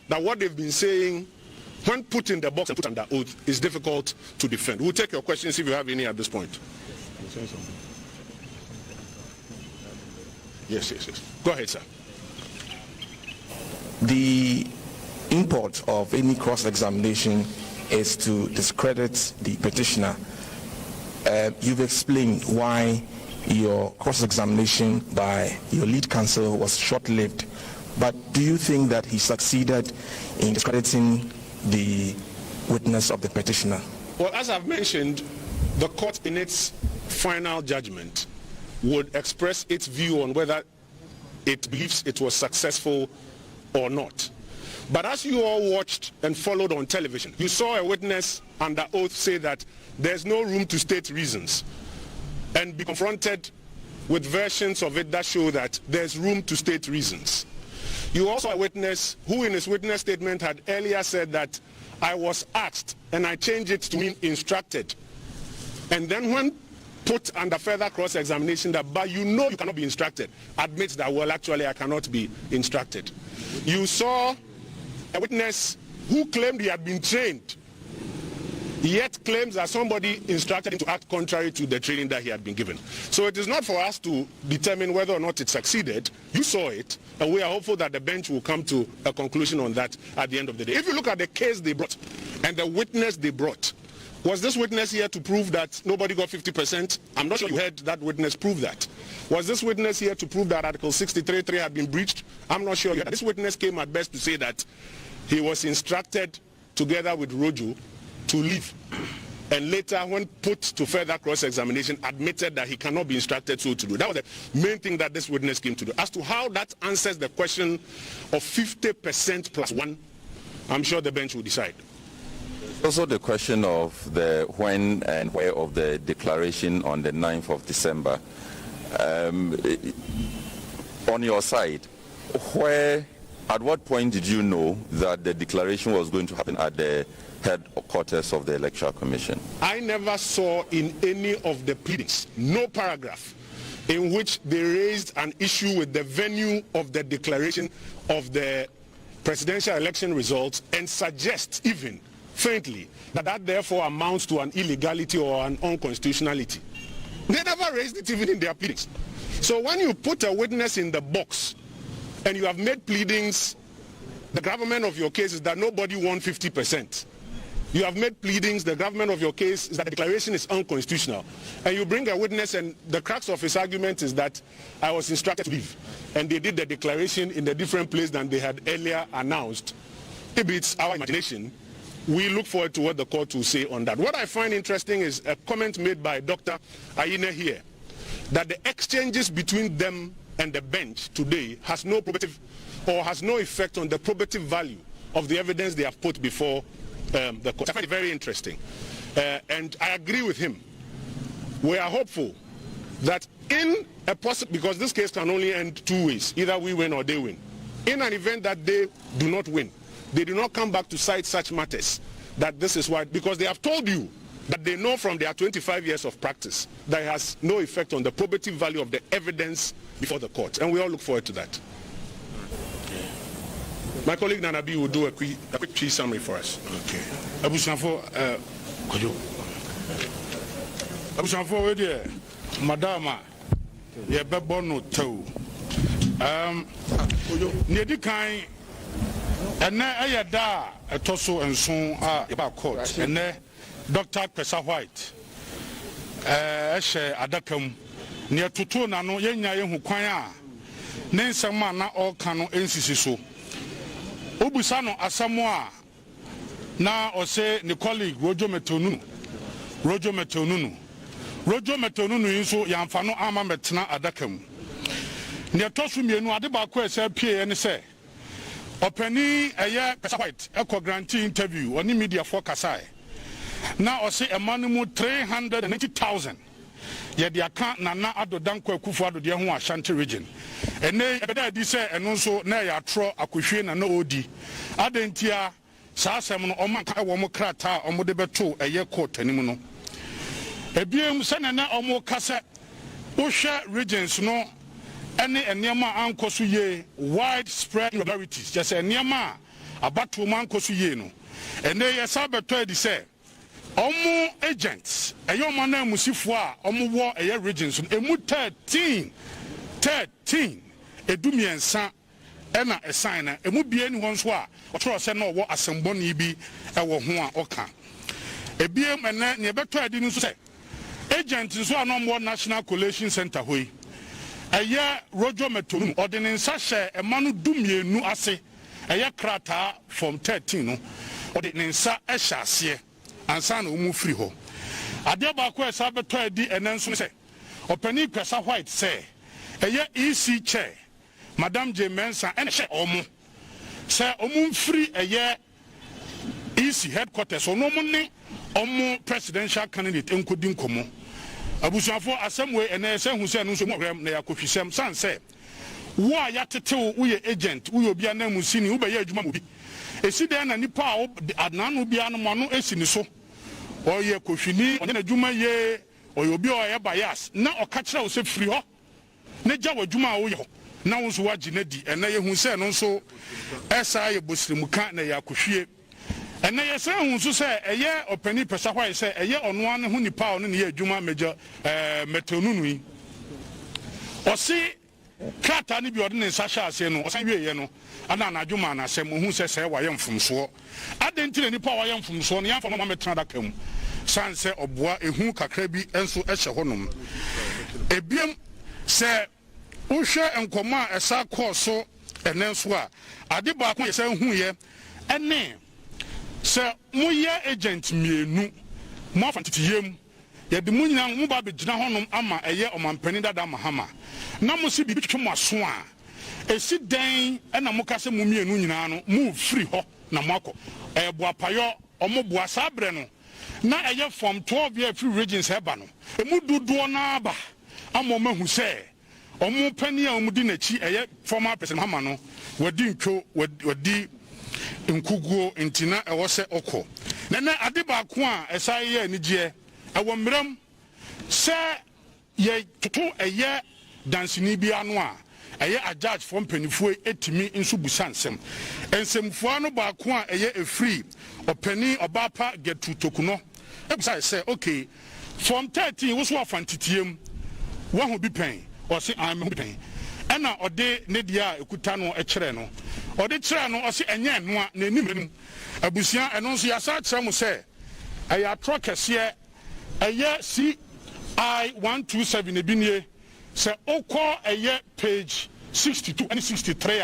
that what they've been saying, when put in the box and put under oath, is difficult to defend. We'll take your questions if you have any at this point. Yes. Go ahead, sir. The import of any cross-examination is to discredit the petitioner. You've explained why your cross-examination by your lead counsel was short-lived, but do you think that he succeeded in discrediting the witness of the petitioner? Well, as I've mentioned, the court in its final judgment would express its view on whether it believes it was successful or not. But as you all watched and followed on television, you saw a witness under oath say that there's no room to state reasons, and be confronted with versions of it that show that there's room to state reasons. You also a witness who in his witness statement had earlier said that I was asked and I changed it to mean instructed. And then when put under further cross-examination that, but you know you cannot be instructed, admits that, well, actually I cannot be instructed. You saw a witness who claimed he had been trained, yet claims that somebody instructed him to act contrary to the training that he had been given. So it is not for us to determine whether or not it succeeded. You saw it, and we are hopeful that the bench will come to a conclusion on that at the end of the day. If you look at the case they brought and the witness they brought, was this witness here to prove that nobody got 50%? I'm not sure you heard that witness prove that. Was this witness here to prove that Article 63.3 had been breached? I'm not sure. This witness came at best to say that he was instructed together with Rojo to leave, and later when put to further cross-examination admitted that he cannot be instructed so to do. That was the main thing that this witness came to do. As to how that answers the question of 50% plus one, I'm sure the bench will decide. Also the question of the when and where of the declaration on the 9th of December. On your side, at what point did you know that the declaration was going to happen at the headquarters of the Electoral Commission? I never saw in any of the pleadings, no paragraph, in which they raised an issue with the venue of the declaration of the presidential election results and suggest even faintly that therefore amounts to an illegality or an unconstitutionality. They never raised it even in their pleadings. So when you put a witness in the box and you have made pleadings, the gravamen of your case is that nobody won 50%. You have made pleadings, the gravamen of your case is that the declaration is unconstitutional. And you bring a witness and the crux of his argument is that I was instructed to leave. And they did the declaration in a different place than they had earlier announced. If it's our imagination, we look forward to what the court will say on that. What I find interesting is a comment made by Dr. Ayine here, that the exchanges between them and the bench today has no probative or has no effect on the probative value of the evidence they have put before the court. I find it very interesting. And I agree with him. We are hopeful that in a because this case can only end two ways, either we win or they win. In an event that they do not win, they do not come back to cite such matters, that this is why, because they have told you that they know from their 25 years of practice that it has no effect on the probative value of the evidence before the court. And we all look forward to that. My colleague Nanabi will do a quick summary for us. Okay. Abusanfo, where there, Madama, ye bebono tau. Nedi kai, ene ayada etoso enson a court. Ene Dr. Kwesa White, adakam. Near tutu na no yenya yehu kwan a ne nsema na oka no ensisi so. Obusano asamoa na ose ni colleague Rojo Metonunu inso yamfa no ama metena adakam. Ne tosu mienu ade ba ko ese pie ne se opani eye Kwesa White eko grantee interview oni media for kasai na ose emanumu 390,000 ye de aka nana adodan kwa kufu adode ho Ashanti region ene ebeda di se eno nso na ya tro akohwe na na odi adentia saa asem no omanka wo mo krata omode beto eye court anim no ebiem se na omo kase ohwe regions no ene enema ankoso ye widespread irregularities just enema abato man koso ye no ene ye sabeto edi se omo agents eyoma na musifo a omo wo eye regions emu 13 edumiensa ena esign na emu bie ni won so a otro se na wo asemboni bi ewo ho a oka ebie mena ne beto adi ni so se agents so anomwo National Collation Center hoi eye Rojo Metonum ordinance hye emanu dumienu ase eye krata from 13 no ordinance ehya ase ansa na omu free ho ade ba ko esa beto adi enenso se opani Kwesa White say eye EC chair Madam J Mensa ene hye omu say omu free eye EC headquarters ono mu ne omu presidential candidate enkodi nkomo abusuafo asemwe ene se hu se no so mo hwem na yakofisem san say wo a yatetew wo ye agent wo ye obi anamu sini wo be ye adwuma mo bi esi den na nipa a adnanu bia no mo no esi ni so oye kohwini onye na adwuma ye oye obi o ye bias na okakira wo se free ho na gya wadwuma a wo ye ho na wo so wagi na di ene ye hu se no so esa ye bosirimuka na yakohwie ene ye se hu so se eye opani Kwesa White se eye ono an ho nipa ono ne ye adwuma meja metonunu yi osi krata ni bi ode ne sasha ase no osan wie ye no ana na adwuma na asem hu se wa ye mfumso adentire nipa wa ye mfumso no yamfa mama metena daka mu sanse oboa ehu kakra bi enso ehye honom ebiem se uhwe enkoma esa koso enenso a ade ba ko ye se hu ye ene se moye agent mienu mo afantitiyem ye de munyina mo ba begina honom ama eye omampani dada mahama na mo se bibi twetwe mo aso a esi den na mo kase mo mienu nyina no mo free ho na mo akọ boapayo omo boa sabre no na eye from 12 year free regions heba no emu duduo na aba ama mahu se omo pani a omo di nachi eye former president mahama no wadi ntwo wadi nkuguo ntina ewo se okọ na ade ba ko a esa ye anigye ewo mram se ye tutu eye dansini bia no a eye a judge from penifo etimi nso busansem ensemfo no ba ko a eye efree opani obapa getu tokuno ebisa se okay Form 13 was what fantitium. One who be paying, or say I'm paying. And now, or de Nedia, Kutano, a Chereno, or the Chereno, or say, and yan, Nenim, a Busia, and also Yasat Samu say, a truck a year, a year CI 127 Ebinye, say, Oko a year page 62 and 63.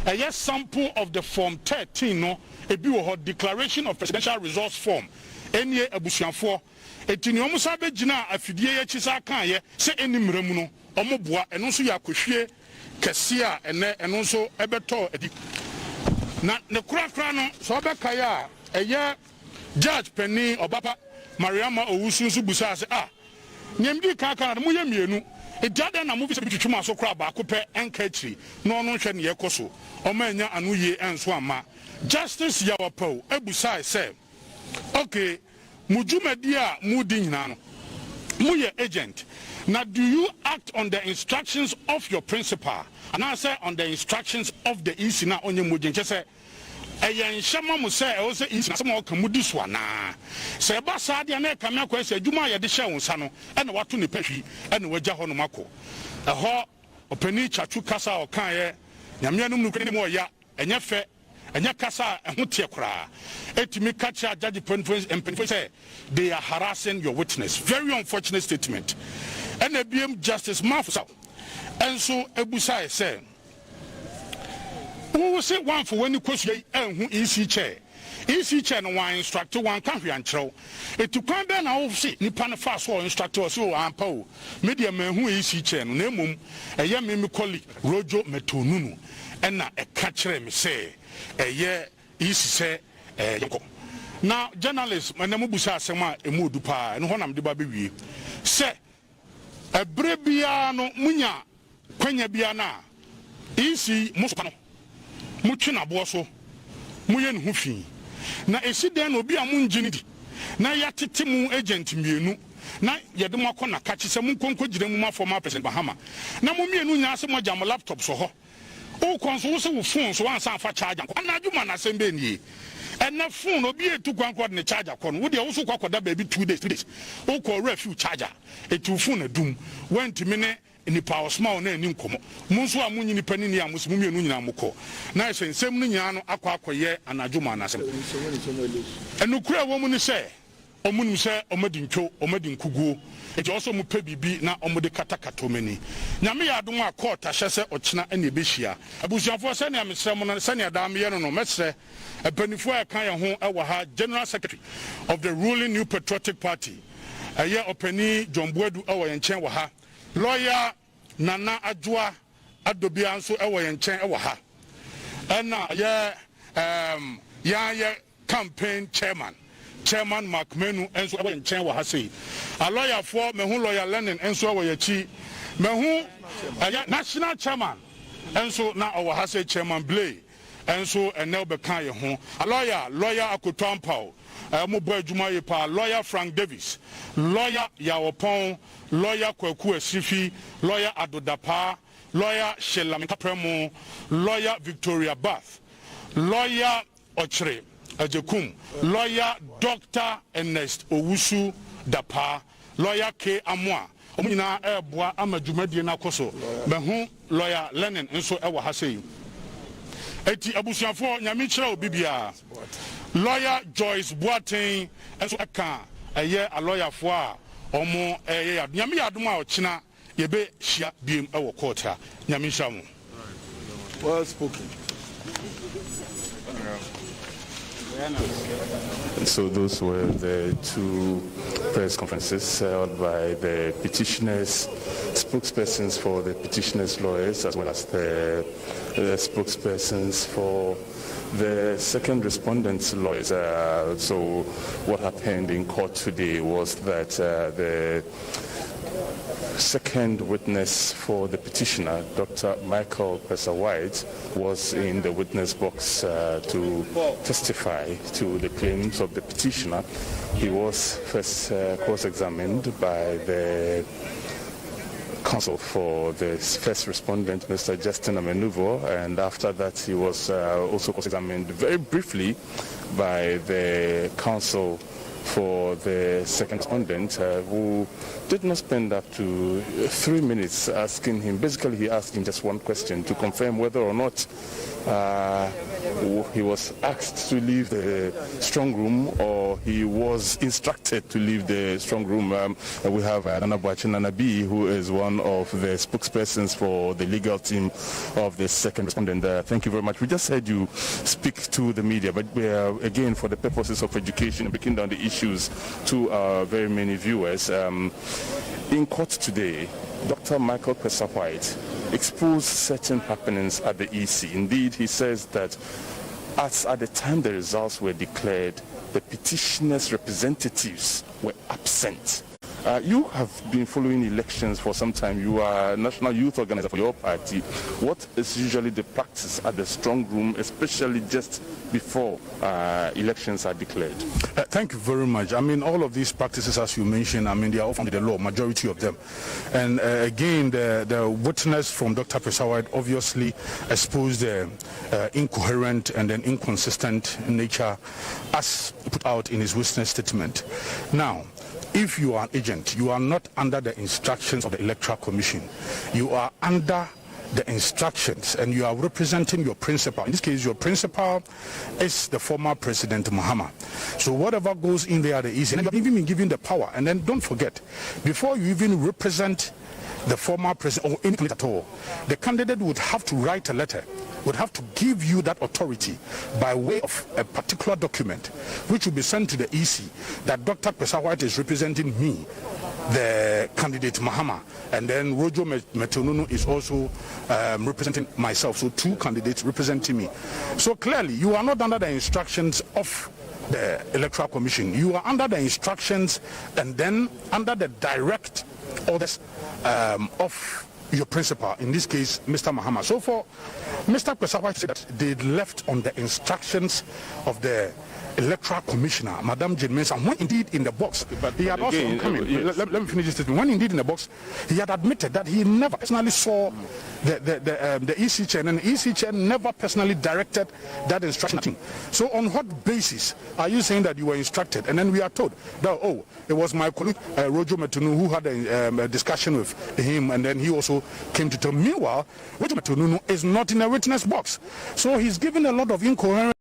A year sample of the Form 13, no, a bill declaration of presidential resource form, any a Busian 4. Etini omo sabe gina afidie ya chisa kan ye se enim ramu no omo boa eno so ya kohwie kese a eno so ebeto edi na ne kura no so obeka ya eye judge penny obapa mariama owusu so busa se nyemdi kan kan mo ye mienu ejade na mo bi se bitwetwuma so kura ba ko pe enkachi no no hwe ne ye koso omo anya anu ye enso ama justice ya wapo ebusa se okay Mujumedia Mudi Nano. Muye agent. Now do you act on the instructions of your principal? And I say on the instructions of the EC na onye mujin. Just say Ayan Shama Muse also is some more Kamudiswana. Say Basadi and Kamako say Juma Yadisha Sano and Watuni Peshi and Wajahonomako. A ho openi chachu kasa or kaye Yamianum Nukrimoya and Yafe. Enya kasa ehutie kra etimi kacha judge and say they are harassing your witness. Very unfortunate statement. And ABM Justice Mafusa and so ebusa say who say one for when you question who EC chair no one instructor one can be anchor it to come be na office ni pan fast or instructor so ampa media man who EC chair no mum eye me colleague Rojo Metonunu and na e catch me say eye isi say now journalists manamu busa asema emudu pa no honam de ba bewie say ebre bia no munya kwanya bia na isi musupa no mutwe na bo so muye ne ho fi na esi den no obi a munjini di na yatete mu agent mienu na yede mo akọ na kachi se mun konko gire mu ma former president Bahama na mo mienu nya se mo jam laptop so ho o konso so wo phone so ansa afa charger na adwuma na sembe nie and na phone obi etu kwankọ ne charger kọ no wo de wo so kwakoda ba bi 2 days 3 days o ko refill charger etu phone adum went me ni power small na ani nkomo munso a munyi ni pani ni amusu mienu nyina mukọ na ensem no nyina no akwakoye anadwuma na sem enukura wo mu ni se omunum se omadintwo omadinkuguo eti also mu pe bibi na omode katakato mani nyame ya adom a court ahye se ochina ene behia abusuafo se ne amesrem no se ne adam ye no mesre epanifo a kan ye ho e wa ha General Secretary of the ruling New Patriotic Party aye opani John Boadu e wa yenchen wa ha lawyer Nana Adwoa Adobia nso e wa yenchen e wa ha ena ye campaign chairman Mark Menu enso e nchen wa ha sei a lawyer for me hu lawyer Lenin enso wa yachi me hu national chairman enso na o wa ha sei chairman Blay enso enel be kan ye ho a lawyer Akotampao mo boy adwuma ye pa lawyer Frank Davis lawyer Yawopon lawyer Kwaku Asifi lawyer Adodapa lawyer Shelamika Premo lawyer Victoria Bath lawyer Ochre Ajekum lawyer Dr. Ernest Owusu Dapa lawyer K Amwa omina eboa amadwumadie na koso me hu lawyer Lenin enso e wa ha sei eti abusuafo nyame kire obibia lawyer Joyce Boateng enso aka eye a lawyer fo a omo eye nyame yadom a ochina yebe hia biem e wo court a nyame hia mo well spoken. So those were the two press conferences held by the petitioners, spokespersons for the petitioners' lawyers, as well as the spokespersons for the second respondent's lawyers. So what happened in court today was that the second witness for the petitioner, Dr. Michael Pesa-White, was in the witness box to testify to the claims of the petitioner. He was first cross-examined by the counsel for the first respondent, Mr. Justin Amenuvo, and after that he was also cross-examined very briefly by the counsel for the second respondent, who did not spend up to 3 minutes asking him. Basically, he asked him just one question to confirm whether or not he was asked to leave the strong room or he was instructed to leave the strong room. We have GhanaWeb, who is one of the spokespersons for the legal team of the second respondent. Thank you very much. We just heard you speak to the media, but again, for the purposes of education and breaking down the issues to very many viewers, in court today, Dr. Michael Pesawhite exposed certain happenings at the EC. Indeed, he says that as at the time the results were declared, the petitioners' representatives were absent. You have been following elections for some time. You are a national youth organizer for your party. What is usually the practice at the strong room, especially just before elections are declared? Thank you very much. I mean, all of these practices, as you mentioned, I mean, they are often the law, majority of them. And again, the witness from Dr. Pesawhite obviously exposed the incoherent and then inconsistent nature as put out in his witness statement. Now, if you are an agent, you are not under the instructions of the Electoral Commission. You are under the instructions and you are representing your principal. In this case, your principal is the former President Mahama. So whatever goes in there, the EC, and you have even been given the power. And then don't forget, before you even represent the former president or any candidate at all, the candidate would have to write a letter, would have to give you that authority by way of a particular document, which will be sent to the EC that Dr. Pesawhite is representing me, the candidate Mahama, and then Rojo Metonunu is also representing myself. So two candidates representing me. So clearly, you are not under the instructions of the Electoral Commission. You are under the instructions and then under the direct orders of your principal, in this case, Mr. Mahama. So for Mr. Pesawhite said that they left on the instructions of the Electoral Commissioner, Madam Jane Mensah, when indeed in the box, he had also yes. Let me finish this statement. When indeed in the box, he had admitted that he never personally saw the EC chair, and the EC chair never personally directed that instruction. So on what basis are you saying that you were instructed? And then we are told that, oh, it was my colleague, Rojo Metonunu, who had a discussion with him, and then he also came to tell me. Meanwhile, Rojo Metonunu is not in a witness box. So he's given a lot of incoherent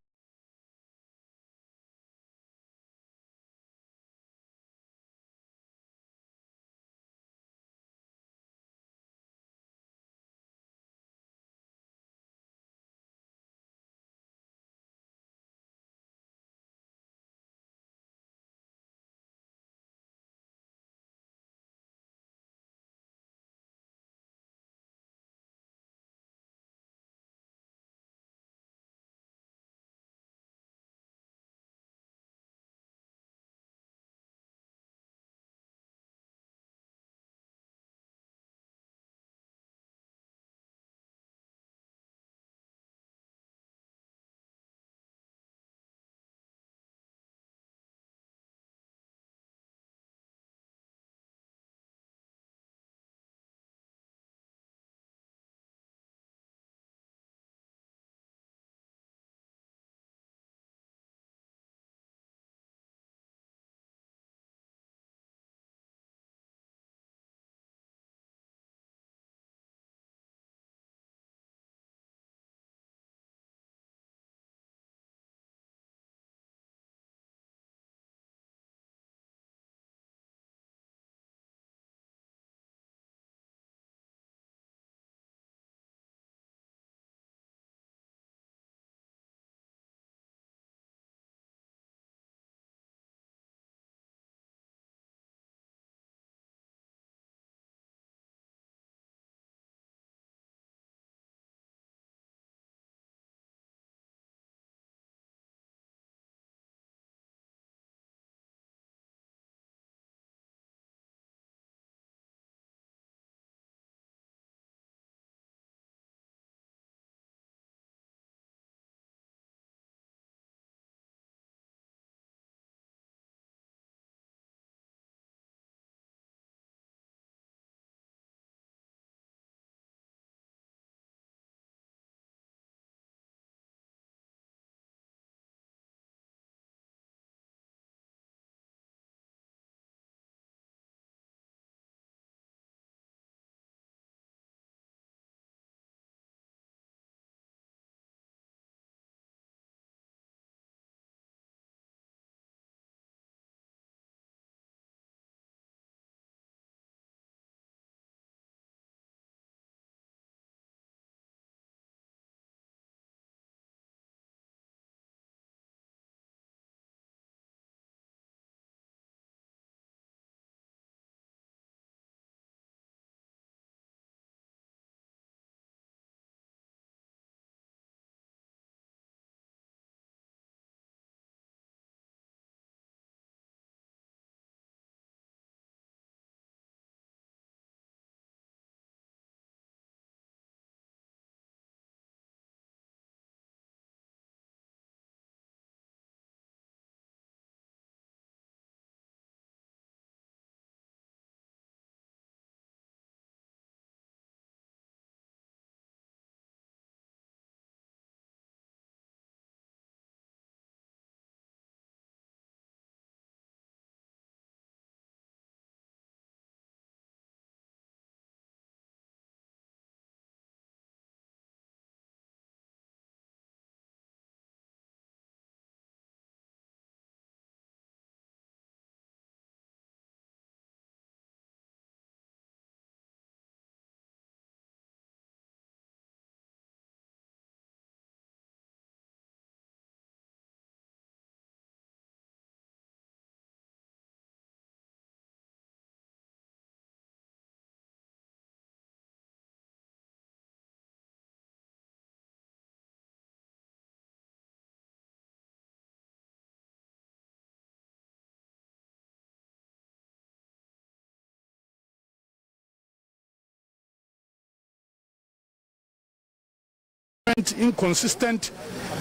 inconsistent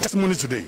testimony today.